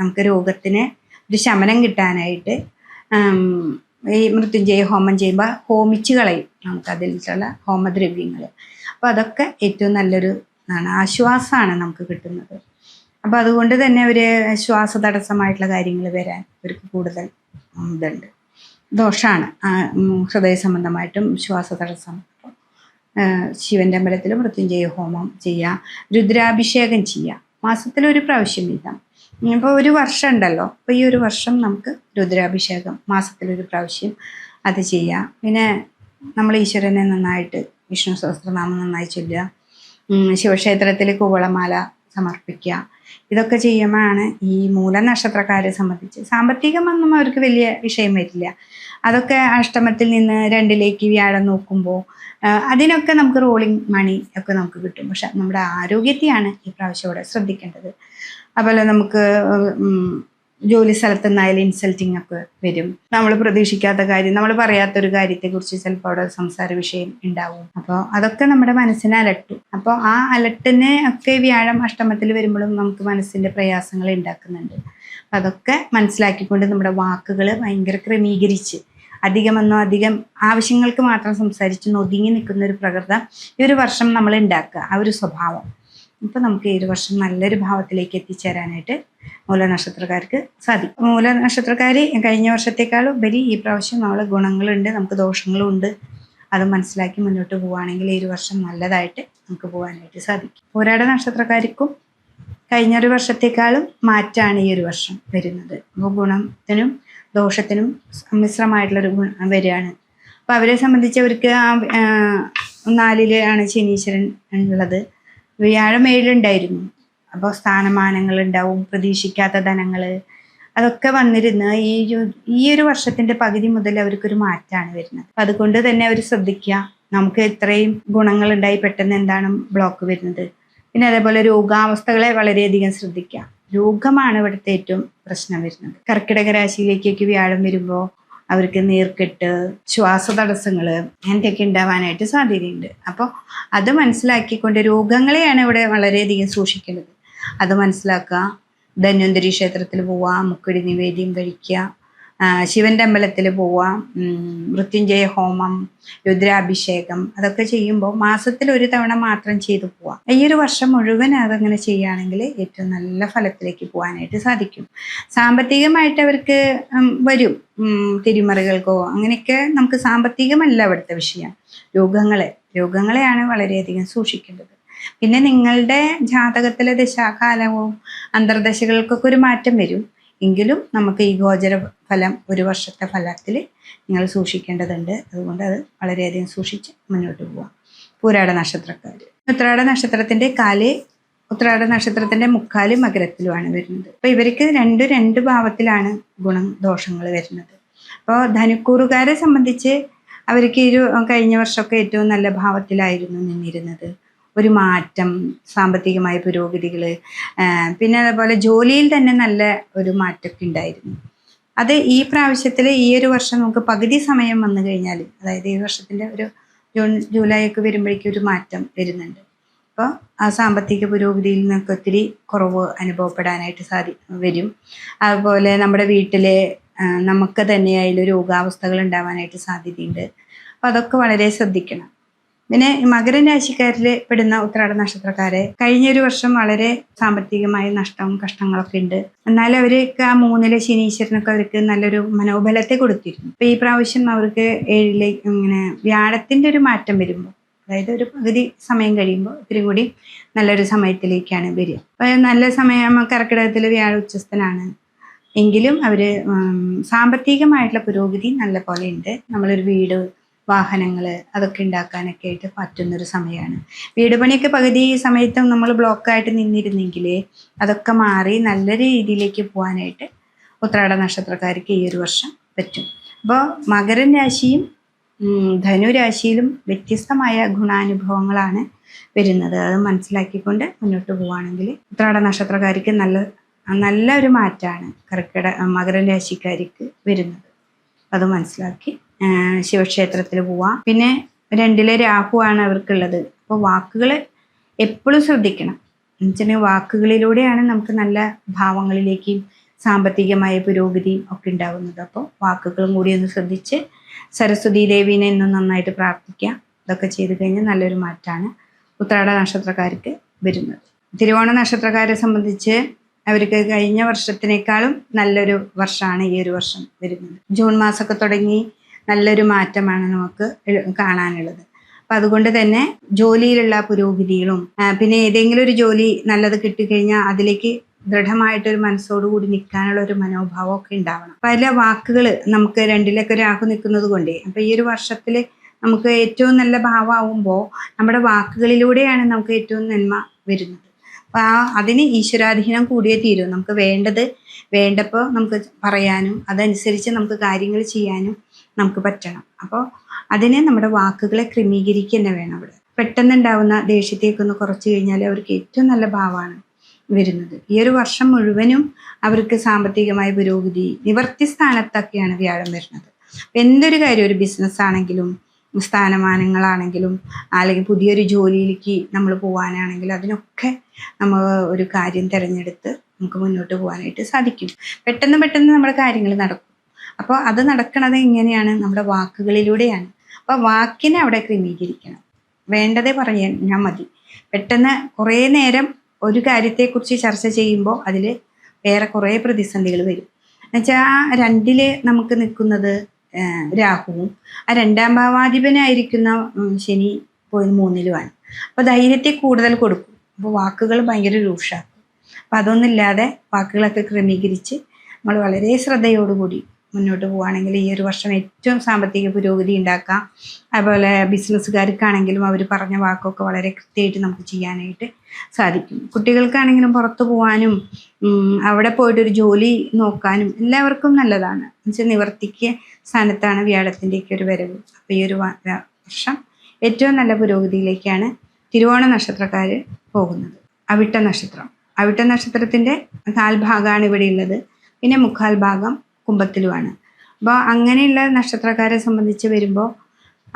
നമുക്ക് രോഗത്തിന് ഒരു ശമനം കിട്ടാനായിട്ട് ഈ മൃത്യുഞ്ജയ ഹോമം ചെയ്യുമ്പോൾ ഹോമിച്ച് കളയും നമുക്കതിലുള്ള ഹോമദ്രവ്യങ്ങൾ. അപ്പോൾ അതൊക്കെ ഏറ്റവും നല്ലൊരു ആശ്വാസമാണ് നമുക്ക് കിട്ടുന്നത്. അപ്പോൾ അതുകൊണ്ട് തന്നെ ഒരു ശ്വാസതടസ്സമായിട്ടുള്ള കാര്യങ്ങൾ വരാൻ അവർക്ക് കൂടുതൽ ഇതുണ്ട്, ദോഷമാണ്. ഹൃദയ സംബന്ധമായിട്ടും ശ്വാസതടസ്സം. ശിവൻ്റെ അമ്പലത്തിൽ മൃത്യുഞ്ജയ ഹോമം ചെയ്യുക, രുദ്രാഭിഷേകം ചെയ്യുക, മാസത്തിലൊരു പ്രാവശ്യം വീതം. ഇപ്പോൾ ഒരു വർഷം ഉണ്ടല്ലോ, അപ്പോൾ ഈ ഒരു വർഷം നമുക്ക് രുദ്രാഭിഷേകം മാസത്തിലൊരു പ്രാവശ്യം അത് ചെയ്യാം. പിന്നെ നമ്മൾ ഈശ്വരനെ നന്നായിട്ട് വിഷ്ണു സഹസ്രനാമം നന്നായി ചൊല്ലുക, ശിവക്ഷേത്രത്തിൽ കൂവളമാല സമർപ്പിക്കുക. ഇതൊക്കെ ചെയ്യുമ്പോഴാണ് ഈ മൂലനക്ഷത്രക്കാരെ സംബന്ധിച്ച് സാമ്പത്തികമൊന്നും അവർക്ക് വലിയ വിഷയം വരില്ല. അതൊക്കെ അഷ്ടമത്തിൽ നിന്ന് 2ലേക്ക് വ്യാഴം നോക്കുമ്പോൾ അതിനൊക്കെ നമുക്ക് റോളിംഗ് മണി ഒക്കെ നമുക്ക് കിട്ടും. പക്ഷെ നമ്മുടെ ആരോഗ്യത്തെയാണ് ഈ പ്രാവശ്യം ഇവിടെ ശ്രദ്ധിക്കേണ്ടത്. അതുപോലെ നമുക്ക് ജോലി സ്ഥലത്ത് നിന്നായാലും ഇൻസൾട്ടിങ് ഒക്കെ വരും. നമ്മൾ പ്രതീക്ഷിക്കാത്ത കാര്യം, നമ്മൾ പറയാത്തൊരു കാര്യത്തെക്കുറിച്ച് ചിലപ്പോൾ അവിടെ സംസാര വിഷയം ഉണ്ടാവും. അപ്പോൾ അതൊക്കെ നമ്മുടെ മനസ്സിനെ അലട്ടും. അപ്പോൾ ആ അലട്ടിനെ ഒക്കെ വ്യാഴം അഷ്ടമത്തിൽ വരുമ്പോഴും നമുക്ക് മനസ്സിൻ്റെ പ്രയാസങ്ങൾ ഉണ്ടാക്കുന്നുണ്ട്. അപ്പം അതൊക്കെ മനസ്സിലാക്കിക്കൊണ്ട് നമ്മുടെ വാക്കുകൾ ഭയങ്കര ക്രമീകരിച്ച് അധികം ആവശ്യങ്ങൾക്ക് മാത്രം സംസാരിച്ച് ഒതുങ്ങി നിൽക്കുന്ന ഒരു പ്രകൃതം ഈ ഒരു വർഷം നമ്മൾ ഉണ്ടാക്കുക, ആ ഒരു സ്വഭാവം. ഇപ്പം നമുക്ക് ഈ ഒരു വർഷം നല്ലൊരു ഭാവത്തിലേക്ക് എത്തിച്ചേരാനായിട്ട് മൂലനക്ഷത്രക്കാർക്ക് സാധിക്കും. മൂലനക്ഷത്രക്കാർ കഴിഞ്ഞ വർഷത്തേക്കാളും ഉപരി ഈ പ്രാവശ്യം നമ്മൾ ഗുണങ്ങളുണ്ട്, നമുക്ക് ദോഷങ്ങളും ഉണ്ട്. അത് മനസ്സിലാക്കി മുന്നോട്ട് പോവുകയാണെങ്കിൽ ഈ ഒരു വർഷം നല്ലതായിട്ട് നമുക്ക് പോകാനായിട്ട് സാധിക്കും. പോരാട നക്ഷത്രക്കാർക്കും കഴിഞ്ഞൊരു വർഷത്തേക്കാളും മാറ്റാണ് ഈ ഒരു വർഷം വരുന്നത്. അപ്പോൾ ഗുണത്തിനും ദോഷത്തിനും സമ്മിശ്രമായിട്ടുള്ളൊരു ഗുണം വരികയാണ്. അപ്പോൾ അവരെ സംബന്ധിച്ച് അവർക്ക് 4 ശനീശ്വരൻ ഉള്ളത്. വ്യാഴം 7 അപ്പോൾ സ്ഥാനമാനങ്ങൾ ഉണ്ടാവും, പ്രതീക്ഷിക്കാത്ത ധനങ്ങൾ, അതൊക്കെ വന്നിരുന്ന് ഈ ഒരു വർഷത്തിൻ്റെ പകുതി മുതൽ അവർക്കൊരു മാറ്റമാണ് വരുന്നത്. അപ്പം അതുകൊണ്ട് തന്നെ അവർ ശ്രദ്ധിക്കുക. നമുക്ക് ഇത്രയും ഗുണങ്ങളുണ്ടായി പെട്ടെന്ന് എന്താണ് ബ്ലോക്ക് വരുന്നത്. പിന്നെ അതേപോലെ രോഗാവസ്ഥകളെ വളരെയധികം ശ്രദ്ധിക്കുക. രോഗമാണ് ഇവിടുത്തെ ഏറ്റവും പ്രശ്നം വരുന്നത്. കർക്കിടക രാശിയിലേക്കൊക്കെ വ്യാഴം വരുമ്പോൾ അവർക്ക് നീർക്കെട്ട്, ശ്വാസതടസ്സങ്ങൾ അങ്ങനത്തെയൊക്കെ ഉണ്ടാവാനായിട്ട് സാധ്യതയുണ്ട്. അപ്പോൾ അത് മനസ്സിലാക്കിക്കൊണ്ട് രോഗങ്ങളെയാണ് ഇവിടെ വളരെയധികം സൂക്ഷിക്കേണ്ടത്. അത് മനസ്സിലാക്കുക. ധന്വന്തരി ക്ഷേത്രത്തിൽ പോവുക, മുക്കടി നിവേദ്യം കഴിക്കുക, ശിവൻ്റെ അമ്പലത്തിൽ പോവാം, മൃത്യുഞ്ജയ ഹോമം, രുദ്രാഭിഷേകം, അതൊക്കെ ചെയ്യുമ്പോൾ മാസത്തിൽ ഒരു തവണ മാത്രം ചെയ്തു പോവാം. ഈ ഒരു വർഷം മുഴുവൻ അതങ്ങനെ ചെയ്യുകയാണെങ്കിൽ ഏറ്റവും നല്ല ഫലത്തിലേക്ക് പോകാനായിട്ട് സാധിക്കും. സാമ്പത്തികമായിട്ട് അവർക്ക് തിരിമറികൾക്കോ അങ്ങനെയൊക്കെ നമുക്ക് സാമ്പത്തികമല്ല അവിടുത്തെ വിഷയം, രോഗങ്ങളെയാണ് വളരെയധികം സൂക്ഷിക്കേണ്ടത്. പിന്നെ നിങ്ങളുടെ ജാതകത്തിലെ ദശാകാലവും അന്തർദശകൾക്കൊക്കെ ഒരു മാറ്റം വരും. എങ്കിലും നമുക്ക് ഈ ഗോചര ഫലം ഒരു വർഷത്തെ ഫലത്തിൽ നിങ്ങൾ സൂക്ഷിക്കേണ്ടതുണ്ട്. അതുകൊണ്ട് അത് വളരെയധികം സൂക്ഷിച്ച് മുന്നോട്ട് പോവാം. പൂരാട നക്ഷത്രക്കാർ, ഉത്രാട നക്ഷത്രത്തിൻ്റെ മുക്കാല് മകരത്തിലുമാണ് വരുന്നത്. അപ്പോൾ ഇവർക്ക് രണ്ട് ഭാവത്തിലാണ് ഗുണം ദോഷങ്ങൾ വരുന്നത്. അപ്പോൾ ധനുക്കൂറുകാരെ സംബന്ധിച്ച് അവർക്ക് കഴിഞ്ഞ വർഷമൊക്കെ ഏറ്റവും നല്ല ഭാവത്തിലായിരുന്നു നിന്നിരുന്നത്. ഒരു മാറ്റം, സാമ്പത്തികമായ പുരോഗതികൾ, പിന്നെ അതേപോലെ ജോലിയിൽ തന്നെ നല്ല ഒരു മാറ്റമൊക്കെ ഉണ്ടായിരുന്നു. അത് ഈ പ്രാവശ്യത്തിൽ ഈ ഒരു വർഷം നമുക്ക് പകുതി സമയം വന്നു കഴിഞ്ഞാൽ, അതായത് ഈ വർഷത്തിൻ്റെ ഒരു ജൂലൈ ഒക്കെ വരുമ്പോഴേക്കും ഒരു മാറ്റം വരുന്നുണ്ട്. അപ്പോൾ ആ സാമ്പത്തിക പുരോഗതിയിൽ നിന്നൊക്കെ ഒത്തിരി കുറവ് അനുഭവപ്പെടാനായിട്ട് വരും. അതുപോലെ നമ്മുടെ വീട്ടിലെ നമുക്ക് തന്നെയായാലും രോഗാവസ്ഥകൾ ഉണ്ടാവാനായിട്ട് സാധ്യതയുണ്ട്. അപ്പോൾ അതൊക്കെ വളരെ ശ്രദ്ധിക്കണം. പിന്നെ മകരൻ രാശിക്കാരിൽ പെടുന്ന ഉത്രാട നക്ഷത്രക്കാരെ കഴിഞ്ഞൊരു വർഷം വളരെ സാമ്പത്തികമായ നഷ്ടവും കഷ്ടങ്ങളൊക്കെ ഉണ്ട്. എന്നാലും അവർക്ക് ആ 3 ശനീശ്വരനൊക്കെ അവർക്ക് നല്ലൊരു മനോബലത്തെ കൊടുത്തിരുന്നു. അപ്പൊ ഈ പ്രാവശ്യം അവർക്ക് 7ലേക്ക് ഇങ്ങനെ വ്യാഴത്തിന്റെ ഒരു മാറ്റം വരുമ്പോൾ, അതായത് ഒരു പകുതി സമയം കഴിയുമ്പോൾ ഇത്തിരി കൂടി നല്ലൊരു സമയത്തിലേക്കാണ് വരിക. അപ്പൊ നല്ല സമയം കർക്കിടകത്തിൽ വ്യാഴ ഉച്ചസ്ഥനാണ്. എങ്കിലും അവര് സാമ്പത്തികമായിട്ടുള്ള പുരോഗതി നല്ല പോലെ ഉണ്ട്. നമ്മളൊരു വീട്, വാഹനങ്ങൾ അതൊക്കെ ഉണ്ടാക്കാനൊക്കെ ആയിട്ട് പറ്റുന്നൊരു സമയമാണ്. വീട് പണിയൊക്കെ പകുതി സമയത്തും നമ്മൾ ബ്ലോക്കായിട്ട് നിന്നിരുന്നെങ്കിൽ അതൊക്കെ മാറി നല്ല രീതിയിലേക്ക് പോകാനായിട്ട് ഉത്രാട നക്ഷത്രക്കാർക്ക് ഈ ഒരു വർഷം പറ്റും. അപ്പോൾ മകരം രാശിയും ധനുരാശിയിലും വ്യത്യസ്തമായ ഗുണാനുഭവങ്ങളാണ് വരുന്നത്. അത് മനസ്സിലാക്കിക്കൊണ്ട് മുന്നോട്ട് പോവുകയാണെങ്കിൽ ഉത്രാട നക്ഷത്രക്കാർക്ക് നല്ല ഒരു മാറ്റമാണ് മകരം രാശിക്കാർക്ക് വരുന്നത്. അത് മനസ്സിലാക്കി ശിവക്ഷേത്രത്തിൽ പോവാം. പിന്നെ 2 രാഹുവാണ് അവർക്കുള്ളത്. അപ്പോൾ വാക്കുകൾ എപ്പോഴും ശ്രദ്ധിക്കണം. എന്നുവെച്ചിട്ടുണ്ടെങ്കിൽ വാക്കുകളിലൂടെയാണ് നമുക്ക് നല്ല ഭാവങ്ങളിലേക്കും സാമ്പത്തികമായ പുരോഗതിയും ഒക്കെ ഉണ്ടാകുന്നത്. അപ്പോൾ വാക്കുകളും കൂടി ഒന്ന് ശ്രദ്ധിച്ച് സരസ്വതി ദേവീനെ ഇന്നും നന്നായിട്ട് പ്രാർത്ഥിക്കാം. ഇതൊക്കെ ചെയ്ത് കഴിഞ്ഞാൽ നല്ലൊരു മാറ്റമാണ് ഉത്രാട നക്ഷത്രക്കാർക്ക് വരുന്നത്. തിരുവോണ നക്ഷത്രക്കാരെ സംബന്ധിച്ച് അവർക്ക് കഴിഞ്ഞ വർഷത്തിനേക്കാളും നല്ലൊരു വർഷമാണ് ഈ ഒരു വർഷം വരുന്നത്. ജൂൺ മാസമൊക്കെ തുടങ്ങി നല്ലൊരു മാറ്റമാണ് നമുക്ക് കാണാനുള്ളത്. അപ്പം അതുകൊണ്ട് തന്നെ ജോലിയിലുള്ള പുരോഗതികളും പിന്നെ ഏതെങ്കിലും ഒരു ജോലി നല്ലത് കിട്ടിക്കഴിഞ്ഞാൽ അതിലേക്ക് ദൃഢമായിട്ടൊരു മനസ്സോടുകൂടി നിൽക്കാനുള്ള ഒരു മനോഭാവം ഒക്കെ ഉണ്ടാവണം. പല വാക്കുകൾ നമുക്ക് 2 രാഹു നിൽക്കുന്നത് കൊണ്ടേ അപ്പം ഈ ഒരു വർഷത്തിൽ നമുക്ക് ഏറ്റവും നല്ല ഭാവമാവുമ്പോൾ നമ്മുടെ വാക്കുകളിലൂടെയാണ് നമുക്ക് ഏറ്റവും നന്മ വരുന്നത്. അപ്പം അതിന് ഈശ്വരാധീനം കൂടിയേ തീരും. നമുക്ക് വേണ്ടപ്പോൾ നമുക്ക് പറയാനും അതനുസരിച്ച് നമുക്ക് കാര്യങ്ങൾ ചെയ്യാനും നമുക്ക് പറ്റണം. അപ്പോൾ അതിനെ നമ്മുടെ വാക്കുകളെ ക്രമീകരിക്കുക തന്നെ വേണം. അവിടെ പെട്ടെന്നുണ്ടാവുന്ന ദേഷ്യത്തേക്ക് ഒന്ന് കുറച്ച് കഴിഞ്ഞാൽ അവർക്ക് ഏറ്റവും നല്ല ഭാവമാണ് വരുന്നത്. ഈ ഒരു വർഷം മുഴുവനും അവർക്ക് സാമ്പത്തികമായ പുരോഗതി, നിവർത്തി സ്ഥാനത്തൊക്കെയാണ് വ്യാഴം വരുന്നത്. എന്തൊരു കാര്യം, ഒരു ബിസിനസ് ആണെങ്കിലും സ്ഥാനമാനങ്ങളാണെങ്കിലും അല്ലെങ്കിൽ പുതിയൊരു ജോലിയിലേക്ക് നമ്മൾ പോകാനാണെങ്കിലും അതിനൊക്കെ നമ്മൾ ഒരു കാര്യം തിരഞ്ഞെടുത്ത് നമുക്ക് മുന്നോട്ട് പോകാനായിട്ട് സാധിക്കും. പെട്ടെന്ന് നമ്മുടെ കാര്യങ്ങൾ നടക്കും. അപ്പോൾ അത് നടക്കണത് എങ്ങനെയാണ്? നമ്മുടെ വാക്കുകളിലൂടെയാണ്. അപ്പോൾ വാക്കിനെ അവിടെ ക്രമീകരിക്കണം. വേണ്ടതേ പറഞ്ഞാൽ മതി. പെട്ടെന്ന് കുറേ നേരം ഒരു കാര്യത്തെക്കുറിച്ച് ചർച്ച ചെയ്യുമ്പോൾ അതിൽ വേറെ കുറേ പ്രതിസന്ധികൾ വരും. എന്നുവെച്ചാൽ ആ 2 നമുക്ക് നിൽക്കുന്നത് രാഹുവും ആ 2ാം ഭാവാധിപനായിരിക്കുന്ന ശനി പോയി 3-ലുമാണ്. അപ്പോൾ ധൈര്യത്തെ കൂടുതൽ കൊടുക്കും. അപ്പോൾ വാക്കുകൾ ഭയങ്കര രൂക്ഷമാക്കും. അപ്പം അതൊന്നുമില്ലാതെ വാക്കുകളൊക്കെ ക്രമീകരിച്ച് നമ്മൾ വളരെ ശ്രദ്ധയോടുകൂടി മുന്നോട്ട് പോവുകയാണെങ്കിൽ ഈ ഒരു വർഷം ഏറ്റവും സാമ്പത്തിക പുരോഗതി ഉണ്ടാക്കാം. അതുപോലെ ബിസിനസ്സുകാർക്കാണെങ്കിലും അവർ പറഞ്ഞ വാക്കൊക്കെ വളരെ കൃത്യമായിട്ട് നമുക്ക് ചെയ്യാനായിട്ട് സാധിക്കും. കുട്ടികൾക്കാണെങ്കിലും പുറത്തു പോകാനും അവിടെ പോയിട്ടൊരു ജോലി നോക്കാനും എല്ലാവർക്കും നല്ലതാണ്. എന്നുവെച്ചാൽ നിവർത്തിക്ക് സ്ഥാനത്താണ് വ്യാഴത്തിൻ്റെയൊക്കെ ഒരു വരവ്. അപ്പോൾ ഈ ഒരു വർഷം ഏറ്റവും നല്ല പുരോഗതിയിലേക്കാണ് തിരുവോണ നക്ഷത്രക്കാർ പോകുന്നത്. അവിട്ട നക്ഷത്രത്തിൻ്റെ കാൽഭാഗമാണ് ഇവിടെ ഉള്ളത്. പിന്നെ മുക്കാൽ ഭാഗം കുംഭത്തിലുമാണ്. അപ്പോൾ അങ്ങനെയുള്ള നക്ഷത്രക്കാരെ സംബന്ധിച്ച് വരുമ്പോൾ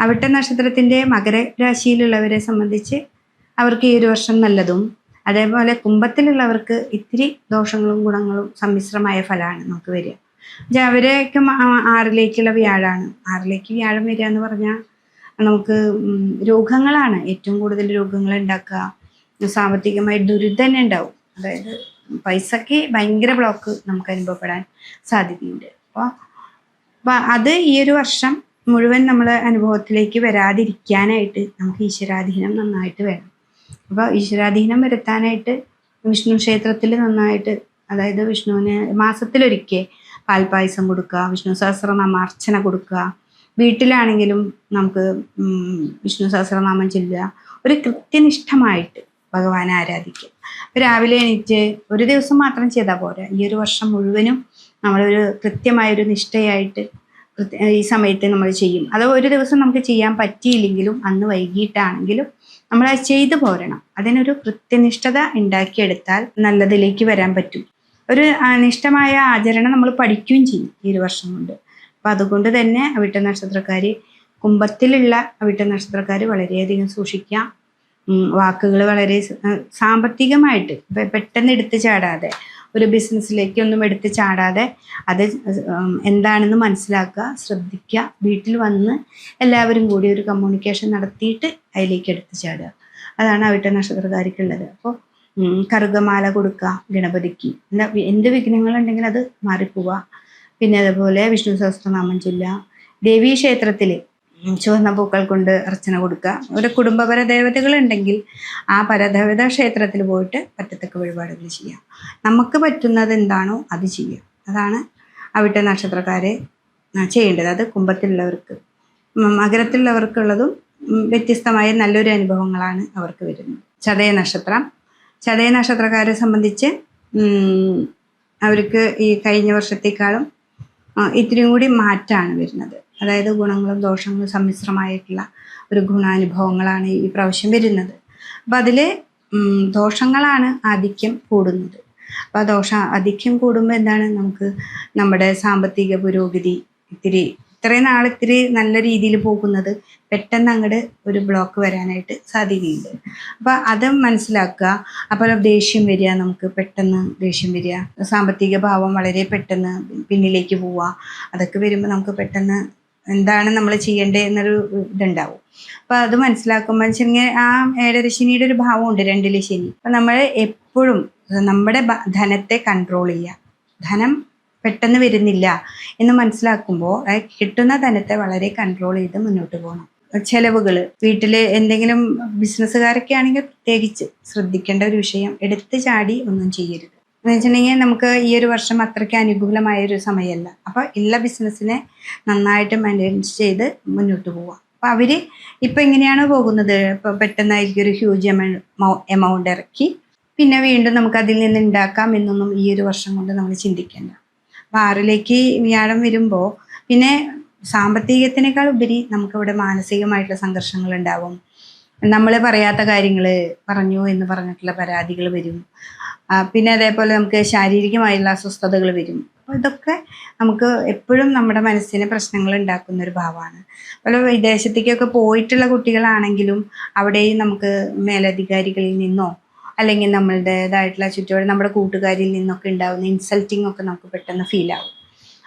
അവിട്ട നക്ഷത്രത്തിൻ്റെ മകരരാശിയിലുള്ളവരെ സംബന്ധിച്ച് അവർക്ക് ഈ ഒരു വർഷം നല്ലതും, അതേപോലെ കുംഭത്തിലുള്ളവർക്ക് ഇത്തിരി ദോഷങ്ങളും ഗുണങ്ങളും സമ്മിശ്രമായ ഫലമാണ് നമുക്ക് വരിക. അവരൊക്കെ 6ലേക്കുള്ള വ്യാഴാണ്. 6ലേക്ക് വ്യാഴം വരിക എന്ന് പറഞ്ഞാൽ നമുക്ക് രോഗങ്ങളാണ് ഏറ്റവും കൂടുതൽ രോഗങ്ങൾ ഉണ്ടാക്കുക. സാമ്പത്തികമായി ദുരിതം തന്നെ ഉണ്ടാവും. അതായത് പൈസയ്ക്ക് ഭയങ്കര ബ്ലോക്ക് നമുക്ക് അനുഭവപ്പെടാൻ സാധ്യതയുണ്ട്. അപ്പോൾ അത് ഈ ഒരു വർഷം മുഴുവൻ നമ്മൾ അനുഭവത്തിലേക്ക് വരാതിരിക്കാനായിട്ട് നമുക്ക് ഈശ്വരാധീനം നന്നായിട്ട് വേണം. അപ്പോൾ ഈശ്വരാധീനം വരുത്താനായിട്ട് വിഷ്ണു ക്ഷേത്രത്തിൽ നന്നായിട്ട്, അതായത് വിഷ്ണുവിന് മാസത്തിലൊരിക്കൽ പാൽപ്പായസം കൊടുക്കുക, വിഷ്ണു സഹസ്രനാമ അർച്ചന കൊടുക്കുക. വീട്ടിലാണെങ്കിലും നമുക്ക് വിഷ്ണു സഹസ്രനാമം ചൊല്ലുക. ഒരു കൃത്യനിഷ്ഠമായിട്ട് ഭഗവാനെ ആരാധിക്കുക. രാവിലെ എണീറ്റ് ഒരു ദിവസം മാത്രം ചെയ്താൽ പോരാ. ഈ ഒരു വർഷം മുഴുവനും നമ്മളൊരു കൃത്യമായൊരു നിഷ്ഠയായിട്ട് ഈ സമയത്ത് നമ്മൾ ചെയ്യും. അത് ഒരു ദിവസം നമുക്ക് ചെയ്യാൻ പറ്റിയില്ലെങ്കിലും അന്ന് വൈകിട്ടാണെങ്കിലും നമ്മൾ അത് ചെയ്തു പോരണം. അതിനൊരു കൃത്യനിഷ്ഠത ഉണ്ടാക്കിയെടുത്താൽ നല്ലതിലേക്ക് വരാൻ പറ്റും. ഒരു നിഷ്ഠമായ ആചരണം നമ്മൾ പഠിക്കുകയും ചെയ്യും ഈ ഒരു വർഷം കൊണ്ട്. അപ്പം അതുകൊണ്ട് തന്നെ അവിട്ട നക്ഷത്രക്കാർ, കുംഭത്തിലുള്ള അവിട്ട നക്ഷത്രക്കാർ വളരെയധികം സൂക്ഷിക്കുക. വാക്കുകൾ വളരെ സാമ്പത്തികമായിട്ട് പെട്ടെന്ന് എടുത്ത് ചാടാതെ, ഒരു ബിസിനസ്സിലേക്കൊന്നും എടുത്ത് ചാടാതെ അത് എന്താണെന്ന് മനസ്സിലാക്കുക, ശ്രദ്ധിക്കുക. വീട്ടിൽ വന്ന് എല്ലാവരും കൂടി ഒരു കമ്മ്യൂണിക്കേഷൻ നടത്തിയിട്ട് അതിലേക്ക് എടുത്ത് ചാടുക. അതാണ് അവിട്ട നക്ഷത്രക്കാർക്കുള്ളത്. അപ്പോൾ കറുകമാല കൊടുക്കുക ഗണപതിക്ക്. എന്ത് വിഘ്നങ്ങളുണ്ടെങ്കിൽ അത് മാറിപ്പോവുക. പിന്നെ അതുപോലെ വിഷ്ണു സഹസ്രനാമം ചൊല്ലുക. ദേവീ ക്ഷേത്രത്തിൽ ചുവന്ന പൂക്കൾ കൊണ്ട് അർച്ചന കൊടുക്കുക. ഒരു കുടുംബ പരദേവതകളുണ്ടെങ്കിൽ ആ പരദേവത ക്ഷേത്രത്തിൽ പോയിട്ട് പറ്റത്തക്ക വഴിപാടുകൾ ചെയ്യുക. നമുക്ക് പറ്റുന്നത് എന്താണോ അത് ചെയ്യുക. അതാണ് അവിട്ട നക്ഷത്രക്കാരെ ചെയ്യേണ്ടത്. അത് കുംഭത്തിലുള്ളവർക്ക്. മകരത്തിലുള്ളവർക്കുള്ളതും വ്യത്യസ്തമായ നല്ലൊരു അനുഭവങ്ങളാണ് അവർക്ക് വരുന്നത്. ചതയ നക്ഷത്രക്കാരെ സംബന്ധിച്ച് അവർക്ക് ഈ കഴിഞ്ഞ വർഷത്തേക്കാളും ഇത്തിരിയും കൂടി മാറ്റമാണ് വരുന്നത്. അതായത് ഗുണങ്ങളും ദോഷങ്ങളും സമ്മിശ്രമായിട്ടുള്ള ഒരു ഗുണാനുഭവങ്ങളാണ് ഈ പ്രാവശ്യം വരുന്നത്. അപ്പം അതിൽ ദോഷങ്ങളാണ് ആധിക്യം കൂടുന്നത്. അപ്പോൾ ആധിക്യം കൂടുമ്പോൾ എന്താണ്, നമുക്ക് നമ്മുടെ സാമ്പത്തിക പുരോഗതി ഇത്രയും നാൾ ഇത്തിരി നല്ല രീതിയിൽ പോകുന്നത് പെട്ടെന്ന് അങ്ങോട്ട് ഒരു ബ്ലോക്ക് വരാനായിട്ട് സാധ്യതയുണ്ട്. അപ്പോൾ അത് മനസ്സിലാക്കുക. അപ്പോൾ ദേഷ്യം വരിക, നമുക്ക് പെട്ടെന്ന് ദേഷ്യം വരിക, സാമ്പത്തിക ഭാവം വളരെ പെട്ടെന്ന് പിന്നിലേക്ക് പോവുക. അതൊക്കെ വരുമ്പോൾ നമുക്ക് പെട്ടെന്ന് എന്താണ് നമ്മൾ ചെയ്യേണ്ടത് എന്നൊരു ഇതുണ്ടാവും. അപ്പോൾ അത് മനസ്സിലാക്കുമ്പോൾ വെച്ചിട്ടുണ്ടെങ്കിൽ ആ ഏഴരശനിയുടെ ഒരു ഭാവമുണ്ട്, 2-ലെ ശനി. അപ്പം നമ്മൾ എപ്പോഴും നമ്മുടെ ധനത്തെ കൺട്രോൾ ചെയ്യുക. ധനം പെട്ടെന്ന് വരുന്നില്ല എന്ന് മനസ്സിലാക്കുമ്പോൾ കിട്ടുന്ന ധനത്തെ വളരെ കൺട്രോൾ ചെയ്ത് മുന്നോട്ട് പോകണം. ചെലവുകൾ, വീട്ടിൽ എന്തെങ്കിലും ബിസിനസ്സുകാരൊക്കെ ആണെങ്കിൽ പ്രത്യേകിച്ച് ശ്രദ്ധിക്കേണ്ട ഒരു വിഷയം, എടുത്ത് ചാടി ഒന്നും ചെയ്യരുത്. എന്ന് വെച്ചിട്ടുണ്ടെങ്കിൽ നമുക്ക് ഈ ഒരു വർഷം അത്രയ്ക്ക് അനുകൂലമായ ഒരു സമയമല്ല. അപ്പോൾ ഉള്ള ബിസിനസ്സിനെ നന്നായിട്ട് മാനേജ് ചെയ്ത് മുന്നോട്ട് പോവുക. അപ്പോൾ അവർ ഇപ്പം എങ്ങനെയാണോ പോകുന്നത്, ഇപ്പോൾ പെട്ടെന്നായിരിക്കും ഒരു ഹ്യൂജ് എമൗണ്ട് ഇറക്കി പിന്നെ വീണ്ടും നമുക്ക് അതിൽ നിന്ന് ഉണ്ടാക്കാം എന്നൊന്നും ഈ ഒരു വർഷം കൊണ്ട് നമ്മൾ ചിന്തിക്കേണ്ട. അപ്പോൾ 6-ലേക്ക് വ്യാഴം വരുമ്പോൾ പിന്നെ സാമ്പത്തികത്തിനേക്കാൾ ഉപരി നമുക്കിവിടെ മാനസികമായിട്ടുള്ള സംഘർഷങ്ങൾ ഉണ്ടാവും. നമ്മൾ പറയാത്ത കാര്യങ്ങൾ പറഞ്ഞു എന്ന് പറഞ്ഞിട്ടുള്ള പരാതികൾ വരും. പിന്നെ അതേപോലെ നമുക്ക് ശാരീരികമായുള്ള അസ്വസ്ഥതകൾ വരും. അപ്പോൾ ഇതൊക്കെ നമുക്ക് എപ്പോഴും നമ്മുടെ മനസ്സിന് പ്രശ്നങ്ങൾ ഉണ്ടാക്കുന്ന ഒരു ഭാവമാണ്. അതുപോലെ വിദേശത്തേക്കൊക്കെ പോയിട്ടുള്ള കുട്ടികളാണെങ്കിലും അവിടെയും നമുക്ക് മേലധികാരികളിൽ നിന്നോ അല്ലെങ്കിൽ നമ്മളുടേതായിട്ടുള്ള ചുറ്റുപാട് നമ്മുടെ കൂട്ടുകാരിൽ നിന്നൊക്കെ ഉണ്ടാകുന്ന ഇൻസൾട്ടിങ് ഒക്കെ നമുക്ക് പെട്ടെന്ന് ഫീൽ ആവും.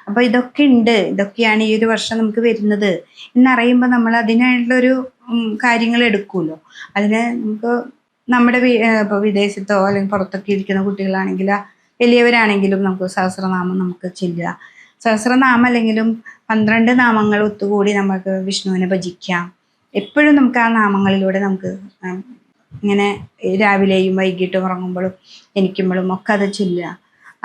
അപ്പോൾ ഇതൊക്കെയാണ് ഈ ഒരു വർഷം നമുക്ക് വരുന്നത് എന്നറിയുമ്പോൾ നമ്മൾ അതിനായിട്ടുള്ളൊരു കാര്യങ്ങൾ എടുക്കുമല്ലോ. അതിന് നമുക്ക് നമ്മുടെ ഇപ്പോൾ വിദേശത്തോ അല്ലെങ്കിൽ പുറത്തൊക്കെ ഇരിക്കുന്ന കുട്ടികളാണെങ്കിൽ വലിയവരാണെങ്കിലും നമുക്ക് സഹസ്രനാമം നമുക്ക് ചെല്ലുക. സഹസ്രനാമം അല്ലെങ്കിലും 12 നാമങ്ങൾ ഒത്തുകൂടി നമുക്ക് വിഷ്ണുവിനെ ഭജിക്കാം. എപ്പോഴും നമുക്ക് ആ നാമങ്ങളിലൂടെ നമുക്ക് ഇങ്ങനെ രാവിലെയും വൈകിട്ടും ഉറങ്ങുമ്പോഴും എണീക്കുമ്പോഴും ഒക്കെ അത് ചൊല്ലുക.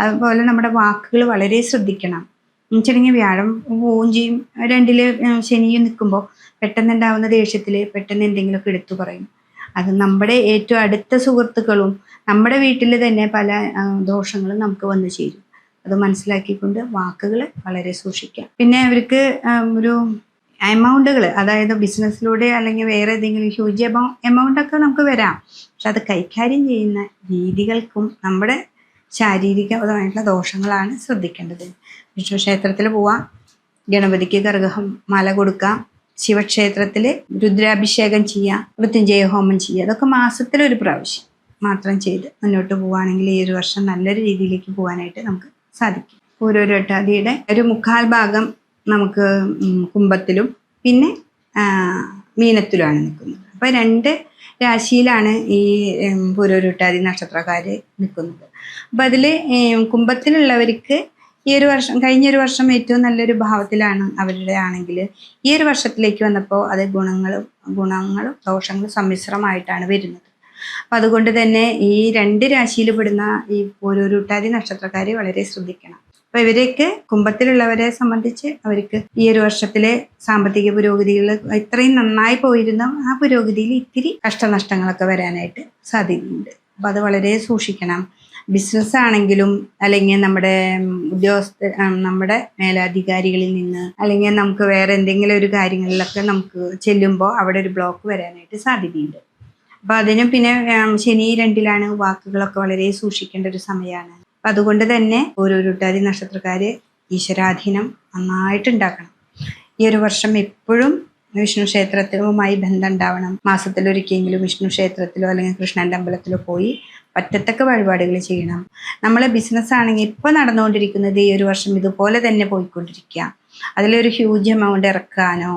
അതുപോലെ നമ്മുടെ വാക്കുകൾ വളരെ ശ്രദ്ധിക്കണം. എന്നുവെച്ചിട്ടുണ്ടെങ്കിൽ വ്യാഴം പോവുകയും ചെയ്യും, 2-ല് ശനിയും നിൽക്കുമ്പോൾ പെട്ടെന്നുണ്ടാവുന്ന ദേഷ്യത്തിൽ പെട്ടെന്ന് എന്തെങ്കിലുമൊക്കെ എടുത്തു പറയും. അത് നമ്മുടെ ഏറ്റവും അടുത്ത സുഹൃത്തുക്കളും നമ്മുടെ വീട്ടിൽ തന്നെ പല ദോഷങ്ങളും നമുക്ക് വന്നു ചേരും. അത് മനസ്സിലാക്കിക്കൊണ്ട് വാക്കുകൾ വളരെ സൂക്ഷിക്കാം. പിന്നെ അവർക്ക് ഒരു എമൗണ്ടുകൾ, അതായത് ബിസിനസ്സിലൂടെ അല്ലെങ്കിൽ വേറെ ഏതെങ്കിലും ഹ്യൂജ് എമൗണ്ടൊക്കെ നമുക്ക് വരാം. പക്ഷെ അത് കൈകാര്യം ചെയ്യുന്ന രീതികൾക്കും നമ്മുടെ ശാരീരികപരമായിട്ടുള്ള ദോഷങ്ങളാണ് ശ്രദ്ധിക്കേണ്ടത്. വിഷ്ണു ക്ഷേത്രത്തിൽ പോവാം, ഗണപതിക്ക് കർഗഹം മാല കൊടുക്കാം, ശിവക്ഷേത്രത്തിൽ രുദ്രാഭിഷേകം ചെയ്യുക, മൃത്യുഞ്ജയ ഹോമം ചെയ്യുക. അതൊക്കെ മാസത്തിലൊരു പ്രാവശ്യം മാത്രം ചെയ്ത് മുന്നോട്ട് പോവുകയാണെങ്കിൽ ഈ ഒരു വർഷം നല്ലൊരു രീതിയിലേക്ക് പോകാനായിട്ട് നമുക്ക് സാധിക്കും. പൂരോരുട്ടാതിയുടെ ഒരു 1/4 ഭാഗം നമുക്ക് കുംഭത്തിലും പിന്നെ മീനത്തിലുമാണ് നിൽക്കുന്നത്. അപ്പോൾ 2 രാശിയിലാണ് ഈ പൂരോരുട്ടാതി നക്ഷത്രക്കാർ നിൽക്കുന്നത്. അപ്പോൾ അതിൽ കുംഭത്തിലുള്ളവർക്ക് ഈ ഒരു വർഷം, കഴിഞ്ഞൊരു വർഷം ഏറ്റവും നല്ലൊരു ഭാവത്തിലാണ് അവരുടെ ആണെങ്കിൽ ഈ ഒരു വർഷത്തിലേക്ക് വന്നപ്പോൾ അത് ഗുണങ്ങളും ദോഷങ്ങളും സമ്മിശ്രമായിട്ടാണ് വരുന്നത്. അപ്പം അതുകൊണ്ട് തന്നെ ഈ 2 രാശിയിൽ പെടുന്ന ഈ പൂരോരുട്ടാതി നക്ഷത്രക്കാർ വളരെ ശ്രദ്ധിക്കണം. അപ്പോൾ ഇവരൊക്കെ കുംഭത്തിലുള്ളവരെ സംബന്ധിച്ച് അവർക്ക് ഈ ഒരു വർഷത്തിലെ സാമ്പത്തിക പുരോഗതികൾ ഇത്രയും നന്നായി പോയിരുന്ന ആ പുരോഗതിയിൽ ഇത്തിരി കഷ്ടനഷ്ടങ്ങളൊക്കെ വരാനായിട്ട് സാധ്യതയുണ്ട്. അപ്പോൾ അത് വളരെ സൂക്ഷിക്കണം. ബിസിനസ് ആണെങ്കിലും അല്ലെങ്കിൽ നമ്മുടെ മേലധികാരികളിൽ നിന്ന് അല്ലെങ്കിൽ നമുക്ക് വേറെ എന്തെങ്കിലും ഒരു കാര്യങ്ങളിലൊക്കെ നമുക്ക് ചെല്ലുമ്പോൾ അവിടെ ഒരു ബ്ലോക്ക് വരാനായിട്ട് സാധ്യതയുണ്ട്. അപ്പോൾ അതിനും പിന്നെ ശനി 2-ലാണ്, വാക്കുകളൊക്കെ വളരെ സൂക്ഷിക്കേണ്ട ഒരു സമയമാണ്. അപ്പം അതുകൊണ്ട് തന്നെ പൂരോരുട്ടാതി നക്ഷത്രക്കാർ ഈശ്വരാധീനം നന്നായിട്ടുണ്ടാക്കണം. ഈ ഒരു വർഷം എപ്പോഴും വിഷ്ണു ക്ഷേത്രവുമായി ബന്ധം ഉണ്ടാവണം. മാസത്തിലൊരിക്കലെങ്കിലും വിഷ്ണു ക്ഷേത്രത്തിലോ അല്ലെങ്കിൽ കൃഷ്ണൻ്റെ അമ്പലത്തിലോ പോയി പറ്റത്തക്ക വഴിപാടുകൾ ചെയ്യണം. നമ്മളെ ബിസിനസ് ആണെങ്കിൽ ഇപ്പോൾ നടന്നുകൊണ്ടിരിക്കുന്നത് ഈ ഒരു വർഷം ഇതുപോലെ തന്നെ പോയിക്കൊണ്ടിരിക്കുക. അതിലൊരു ഹ്യൂജ് എമൗണ്ട് ഇറക്കാനോ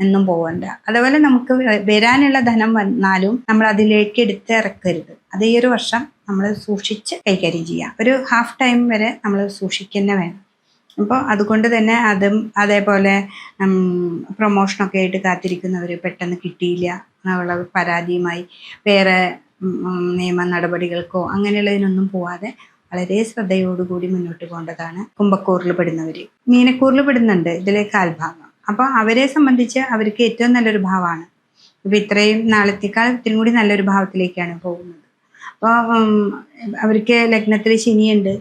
എന്നും പോകണ്ട. അതുപോലെ നമുക്ക് വരാനുള്ള ധനം വന്നാലും നമ്മൾ അതിലേക്ക് എടുത്ത് ഇറക്കരുത്. അത് ഈ ഒരു വർഷം നമ്മൾ സൂക്ഷിച്ച് കൈകാര്യം ചെയ്യാം. ഒരു ഹാഫ് ടൈം വരെ നമ്മൾ സൂക്ഷിക്കുന്ന വേണം. അപ്പോൾ അതുകൊണ്ട് തന്നെ അതും അതേപോലെ പ്രൊമോഷനൊക്കെ ആയിട്ട് കാത്തിരിക്കുന്നവർ പെട്ടെന്ന് കിട്ടിയില്ല എന്നുള്ള പരാതിയുമായി വേറെ നിയമ നടപടികൾക്കോ അങ്ങനെയുള്ളതിനൊന്നും പോവാതെ വളരെ ശ്രദ്ധയോടുകൂടി മുന്നോട്ട് പോകേണ്ടതാണ്. കുംഭക്കൂറിൽ പെടുന്നവർ, മീനക്കൂറിൽ പെടുന്നുണ്ട് ഇതിലെ കാൽഭാഗം. അപ്പോൾ അവരെ സംബന്ധിച്ച് അവർക്ക് ഏറ്റവും നല്ലൊരു ഭാവമാണ്. ഇപ്പോൾ ഇത്രയും നാളത്തേക്കാൾ ഇത്തിരി കൂടി നല്ലൊരു ഭാവത്തിലേക്കാണ് പോകുന്നത്. അപ്പോൾ അവർക്ക് ലഗ്നത്തിൽ ശനിയുണ്ട്,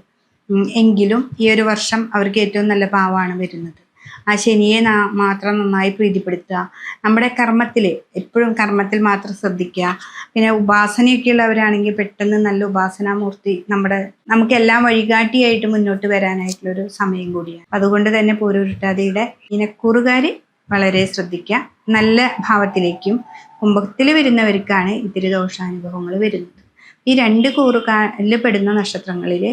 എങ്കിലും ഈ ഒരു വർഷം അവർക്ക് ഏറ്റവും നല്ല ഭാവമാണ് വരുന്നത്. ആ ശനിയെ മാത്രം നന്നായി പ്രീതിപ്പെടുത്തുക. നമ്മുടെ കർമ്മത്തിൽ എപ്പോഴും കർമ്മത്തിൽ മാത്രം ശ്രദ്ധിക്കുക. പിന്നെ ഉപാസനയൊക്കെ ഉള്ളവരാണെങ്കിൽ പെട്ടെന്ന് നല്ല ഉപാസനാമൂർത്തി നമുക്കെല്ലാം വഴികാട്ടിയായിട്ട് മുന്നോട്ട് വരാനായിട്ടുള്ളൊരു സമയം കൂടിയാണ്. അതുകൊണ്ട് തന്നെ പൂരുരുട്ടാതിയുടെ ഇനക്കൂറുകാർ വളരെ ശ്രദ്ധിക്കുക. നല്ല ഭാവത്തിലേക്കും കുംഭത്തിൽ വരുന്നവർക്കാണ് ഇത്തിരി ദോഷാനുഭവങ്ങൾ വരുന്നത്. ഈ 2 കൂറുകാരിൽ പെടുന്ന നക്ഷത്രങ്ങളിൽ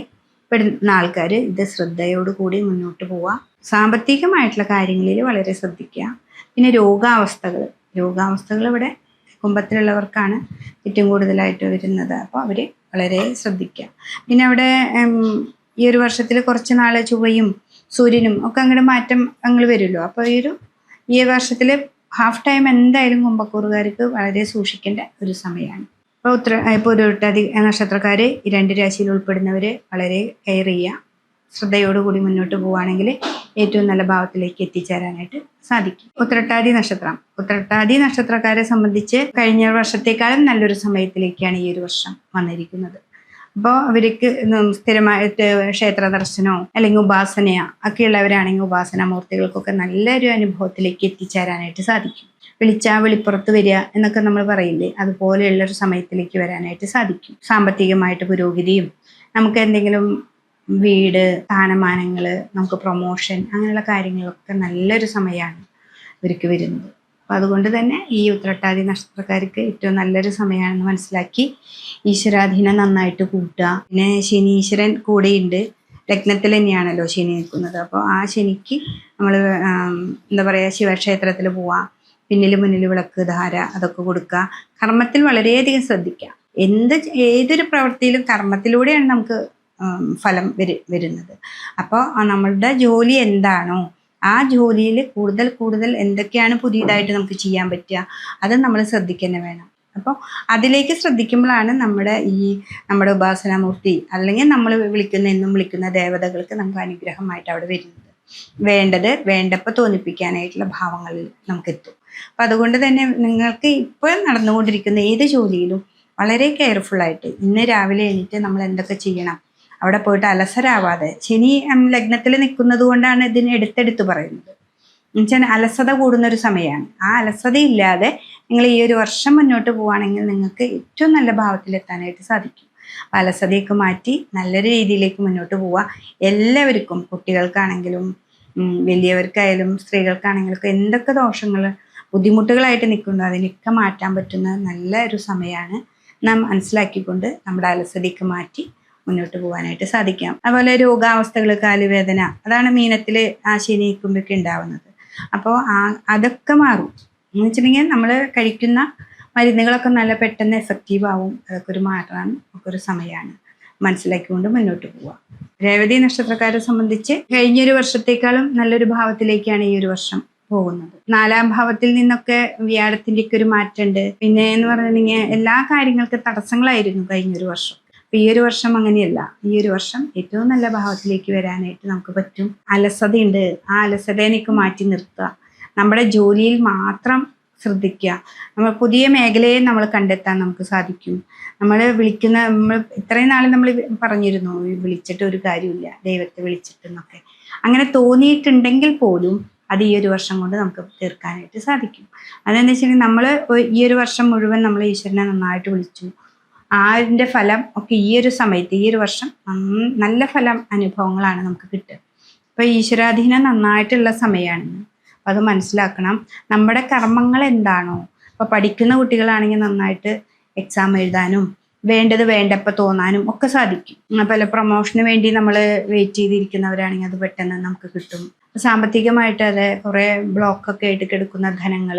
പെടുന്ന ആൾക്കാർ ഇത് ശ്രദ്ധയോടുകൂടി മുന്നോട്ട് പോവുക. സാമ്പത്തികമായിട്ടുള്ള കാര്യങ്ങളിൽ വളരെ ശ്രദ്ധിക്കുക. പിന്നെ രോഗാവസ്ഥകൾ ഇവിടെ കുംഭത്തിലുള്ളവർക്കാണ് ഏറ്റവും കൂടുതലായിട്ട് വരുന്നത്. അപ്പോൾ അവർ വളരെ ശ്രദ്ധിക്കുക. പിന്നെ അവിടെ ഈ ഒരു വർഷത്തിൽ കുറച്ച് നാൾ ചൊവ്വയും സൂര്യനും ഒക്കെ അങ്ങോട്ട് മാറ്റം അങ്ങ് വരുമല്ലോ. അപ്പോൾ ഈ വർഷത്തിൽ ഹാഫ് ടൈം എന്തായാലും കുംഭക്കൂറുകാർക്ക് വളരെ സൂക്ഷിക്കേണ്ട ഒരു സമയമാണ്. ഇപ്പോൾ ഉരുട്ടാതി നക്ഷത്രക്കാർ ഈ 2 രാശിയിൽ ഉൾപ്പെടുന്നവർ വളരെ കെയർ ചെയ്യുക. ശ്രദ്ധയോടുകൂടി മുന്നോട്ട് പോവുകയാണെങ്കിൽ ഏറ്റവും നല്ല ഭാവത്തിലേക്ക് എത്തിച്ചേരാനായിട്ട് സാധിക്കും. ഉത്രട്ടാതി നക്ഷത്രക്കാരെ സംബന്ധിച്ച് കഴിഞ്ഞ വർഷത്തേക്കാളും നല്ലൊരു സമയത്തിലേക്കാണ് ഈ ഒരു വർഷം വന്നിരിക്കുന്നത്. അപ്പോൾ അവർക്ക് സ്ഥിരമായിട്ട് ക്ഷേത്ര ദർശനമോ അല്ലെങ്കിൽ ഉപാസനയോ ഒക്കെ ഉള്ളവരാണെങ്കിൽ ഉപാസനാമൂർത്തികൾക്കൊക്കെ നല്ലൊരു അനുഭവത്തിലേക്ക് എത്തിച്ചേരാനായിട്ട് സാധിക്കും. വെളിപ്പുറത്ത് വരിക എന്നൊക്കെ നമ്മൾ പറയില്ലേ, അതുപോലെയുള്ളൊരു സമയത്തിലേക്ക് വരാനായിട്ട് സാധിക്കും. സാമ്പത്തികമായിട്ട് പുരോഗതിയും നമുക്ക് എന്തെങ്കിലും വീട്, സ്ഥാനമാനങ്ങൾ, നമുക്ക് പ്രൊമോഷൻ അങ്ങനെയുള്ള കാര്യങ്ങളൊക്കെ നല്ലൊരു സമയമാണ് ഇവർക്ക് വരുന്നത്. അപ്പോൾ അതുകൊണ്ട് തന്നെ ഈ ഉത്രട്ടാതി നക്ഷത്രക്കാർക്ക് ഏറ്റവും നല്ലൊരു സമയമാണെന്ന് മനസ്സിലാക്കി ഈശ്വരാധീനം നന്നായിട്ട് കൂട്ടുക. പിന്നെ ശനീശ്വരൻ കൂടെയുണ്ട്. ലഗ്നത്തിൽ തന്നെയാണല്ലോ ശനി നിൽക്കുന്നത്. അപ്പോൾ ആ ശനിക്ക് നമ്മൾ എന്താ പറയുക, ശിവക്ഷേത്രത്തിൽ പോവാം. മുന്നിൽ വിളക്ക്, ധാര അതൊക്കെ കൊടുക്കുക. കർമ്മത്തിൽ വളരെയധികം ശ്രദ്ധിക്കുക. ഏതൊരു പ്രവൃത്തിയിലും കർമ്മത്തിലൂടെയാണ് നമുക്ക് ഫലം വരുന്നത്. അപ്പോൾ നമ്മളുടെ ജോലി എന്താണോ ആ ജോലിയിൽ കൂടുതൽ എന്തൊക്കെയാണ് പുതിയതായിട്ട് നമുക്ക് ചെയ്യാൻ പറ്റുക അത് നമ്മൾ ശ്രദ്ധിക്കുക വേണം. അപ്പോൾ അതിലേക്ക് ശ്രദ്ധിക്കുമ്പോഴാണ് നമ്മുടെ ഉപാസനാമൂർത്തി അല്ലെങ്കിൽ നമ്മൾ എന്നും വിളിക്കുന്ന ദേവതകൾക്ക് നമുക്ക് അനുഗ്രഹമായിട്ട് അവിടെ വരുന്നത്. വേണ്ടപ്പോൾ തോന്നിപ്പിക്കാനായിട്ടുള്ള ഭാവങ്ങളിൽ നമുക്കെത്തും. അപ്പം അതുകൊണ്ട് തന്നെ നിങ്ങൾക്ക് ഇപ്പോൾ നടന്നുകൊണ്ടിരിക്കുന്ന ഏത് ജോലിയിലും വളരെ കെയർഫുള്ളായിട്ട് ഇന്ന് രാവിലെ എണീറ്റ് നമ്മൾ എന്തൊക്കെ ചെയ്യണം, അവിടെ പോയിട്ട് അലസരാവാതെ. ശനി ലഗ്നത്തിൽ നിൽക്കുന്നത് കൊണ്ടാണ് ഇതിന് എടുത്തെടുത്ത് പറയുന്നത്. എന്നുവെച്ചാൽ അലസത കൂടുന്നൊരു സമയമാണ്. ആ അലസതയില്ലാതെ നിങ്ങൾ ഈ ഒരു വർഷം മുന്നോട്ട് പോവുകയാണെങ്കിൽ നിങ്ങൾക്ക് ഏറ്റവും നല്ല ഭാവത്തിലെത്താനായിട്ട് സാധിക്കും. അലസതയൊക്കെ മാറ്റി നല്ലൊരു രീതിയിലേക്ക് മുന്നോട്ട് പോവുക. എല്ലാവർക്കും, കുട്ടികൾക്കാണെങ്കിലും വലിയവർക്കായാലും സ്ത്രീകൾക്കാണെങ്കിലും എന്തൊക്കെ ദോഷങ്ങൾ ബുദ്ധിമുട്ടുകളായിട്ട് നിൽക്കുന്നു അതിനൊക്കെ മാറ്റാൻ പറ്റുന്ന നല്ല ഒരു സമയമാണ്. നാം മനസ്സിലാക്കിക്കൊണ്ട് നമ്മുടെ അലസതയൊക്കെ മാറ്റി മുന്നോട്ട് പോകാനായിട്ട് സാധിക്കാം. അതുപോലെ രോഗാവസ്ഥകൾ, കാലുവേദന, അതാണ് മീനത്തിൽ ആ ശനി നിൽക്കുമ്പോഴൊക്കെ ഉണ്ടാവുന്നത്. അപ്പോൾ അതൊക്കെ മാറും എന്ന് വെച്ചിട്ടുണ്ടെങ്കിൽ നമ്മൾ കഴിക്കുന്ന മരുന്നുകളൊക്കെ നല്ല പെട്ടെന്ന് എഫക്റ്റീവ് ആവും. അതൊക്കെ ഒരു മാറ്റാണ്, ഒക്കെ ഒരു സമയമാണ്. മനസ്സിലാക്കിക്കൊണ്ട് മുന്നോട്ട് പോവുക. രേവതി നക്ഷത്രക്കാരെ സംബന്ധിച്ച് കഴിഞ്ഞൊരു വർഷത്തേക്കാളും നല്ലൊരു ഭാവത്തിലേക്കാണ് ഈ ഒരു വർഷം പോകുന്നത്. 4ാം ഭാവത്തിൽ നിന്നൊക്കെ വ്യാഴത്തിൻ്റെ ഒക്കെ ഒരു മാറ്റമുണ്ട്. പിന്നെ എന്ന് പറഞ്ഞിട്ടുണ്ടെങ്കിൽ എല്ലാ കാര്യങ്ങൾക്കും തടസ്സങ്ങളായിരുന്നു കഴിഞ്ഞൊരു വർഷം. അപ്പൊ ഈ ഒരു വർഷം അങ്ങനെയല്ല. ഈ ഒരു വർഷം ഏറ്റവും നല്ല ഭാവത്തിലേക്ക് വരാനായിട്ട് നമുക്ക് പറ്റും. അലസതയുണ്ട്, ആ അലസതേനൊക്കെ മാറ്റി നിർത്തുക. നമ്മുടെ ജോലിയിൽ മാത്രം ശ്രദ്ധിക്കുക. നമ്മൾ പുതിയ മേഖലയെ നമ്മൾ കണ്ടെത്താൻ നമുക്ക് സാധിക്കും. നമ്മൾ ഇത്രയും നാൾ നമ്മൾ പറഞ്ഞിരുന്നു വിളിച്ചിട്ട് ഒരു കാര്യമില്ല, ദൈവത്തെ വിളിച്ചിട്ടെന്നൊക്കെ. അങ്ങനെ തോന്നിയിട്ടുണ്ടെങ്കിൽ പോലും അത് ഈ ഒരു വർഷം കൊണ്ട് നമുക്ക് തീർക്കാനായിട്ട് സാധിക്കും. അതെന്താ വെച്ചിട്ടുണ്ടെങ്കിൽ നമ്മൾ ഈ ഒരു വർഷം മുഴുവൻ നമ്മൾ ഈശ്വരനെ നന്നായിട്ട് വിളിച്ചു. അതിൻ്റെ ഫലം ഒക്കെ ഈ ഒരു സമയത്ത്, ഈ ഒരു വർഷം നല്ല അനുഭവങ്ങളാണ് നമുക്ക് കിട്ടുക. അപ്പോൾ ഈശ്വരാധീനം നന്നായിട്ടുള്ള സമയമാണ്. അപ്പോൾ അത് മനസ്സിലാക്കണം. നമ്മുടെ കർമ്മങ്ങൾ എന്താണോ, അപ്പോൾ പഠിക്കുന്ന കുട്ടികളാണെങ്കിൽ നന്നായിട്ട് എക്സാം എഴുതാനും വേണ്ടപ്പോൾ തോന്നാനും ഒക്കെ സാധിക്കും. പല പ്രൊമോഷന് വേണ്ടി നമ്മൾ വെയിറ്റ് ചെയ്തിരിക്കുന്നവരാണെങ്കിൽ അത് പെട്ടെന്ന് നമുക്ക് കിട്ടും. സാമ്പത്തികമായിട്ട് അത് കുറേ ബ്ലോക്കൊക്കെ ആയിട്ട് കിടക്കുന്ന ധനങ്ങൾ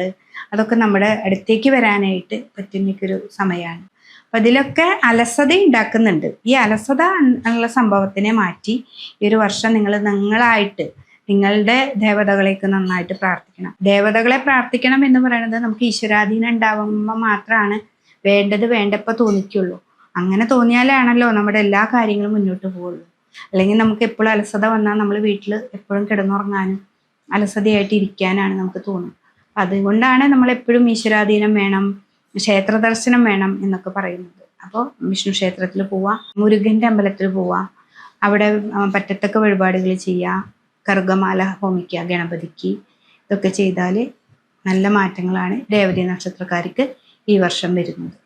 അതൊക്കെ നമ്മുടെ അടുത്തേക്ക് വരാനായിട്ട് പറ്റുന്നൊരു സമയമാണ്. അപ്പം അതിലൊക്കെ അലസത ഉണ്ടാക്കുന്നുണ്ട്. ഈ അലസത ഉള്ള സംഭവത്തിനെ മാറ്റി ഈ ഒരു വർഷം നിങ്ങളായിട്ട് നിങ്ങളുടെ ദേവതകളേക്ക് നന്നായിട്ട് പ്രാർത്ഥിക്കണം. ദേവതകളെ പ്രാർത്ഥിക്കണം എന്ന് പറയുന്നത് നമുക്ക് ഈശ്വരാധീനം ഉണ്ടാവുമ്പോൾ മാത്രമാണ് വേണ്ടപ്പോൾ തോന്നിക്കുള്ളൂ. അങ്ങനെ തോന്നിയാലാണല്ലോ നമ്മുടെ എല്ലാ കാര്യങ്ങളും മുന്നോട്ട് പോകുള്ളൂ. അല്ലെങ്കിൽ നമുക്ക് എപ്പോഴും അലസത വന്നാൽ നമ്മൾ വീട്ടിൽ എപ്പോഴും കിടന്നുറങ്ങാനും അലസതയായിട്ട് ഇരിക്കാനാണ് നമുക്ക് തോന്നുന്നത്. അതുകൊണ്ടാണ് നമ്മളെപ്പോഴും ഈശ്വരാധീനം വേണം, ക്ഷേത്ര ദർശനം വേണം എന്നൊക്കെ പറയുന്നത്. അപ്പോൾ വിഷ്ണു ക്ഷേത്രത്തിൽ പോവാം, മുരുകൻ്റെ അമ്പലത്തിൽ പോവാം, അവിടെ പറ്റത്തക്ക വഴിപാടുകൾ ചെയ്യുക, കറുകമാല ഹോമിക്കുക ഗണപതിക്ക്. ഇതൊക്കെ ചെയ്താൽ നല്ല മാറ്റങ്ങളാണ് രേവതി നക്ഷത്രക്കാർക്ക് ഈ വർഷം വരുന്നത്.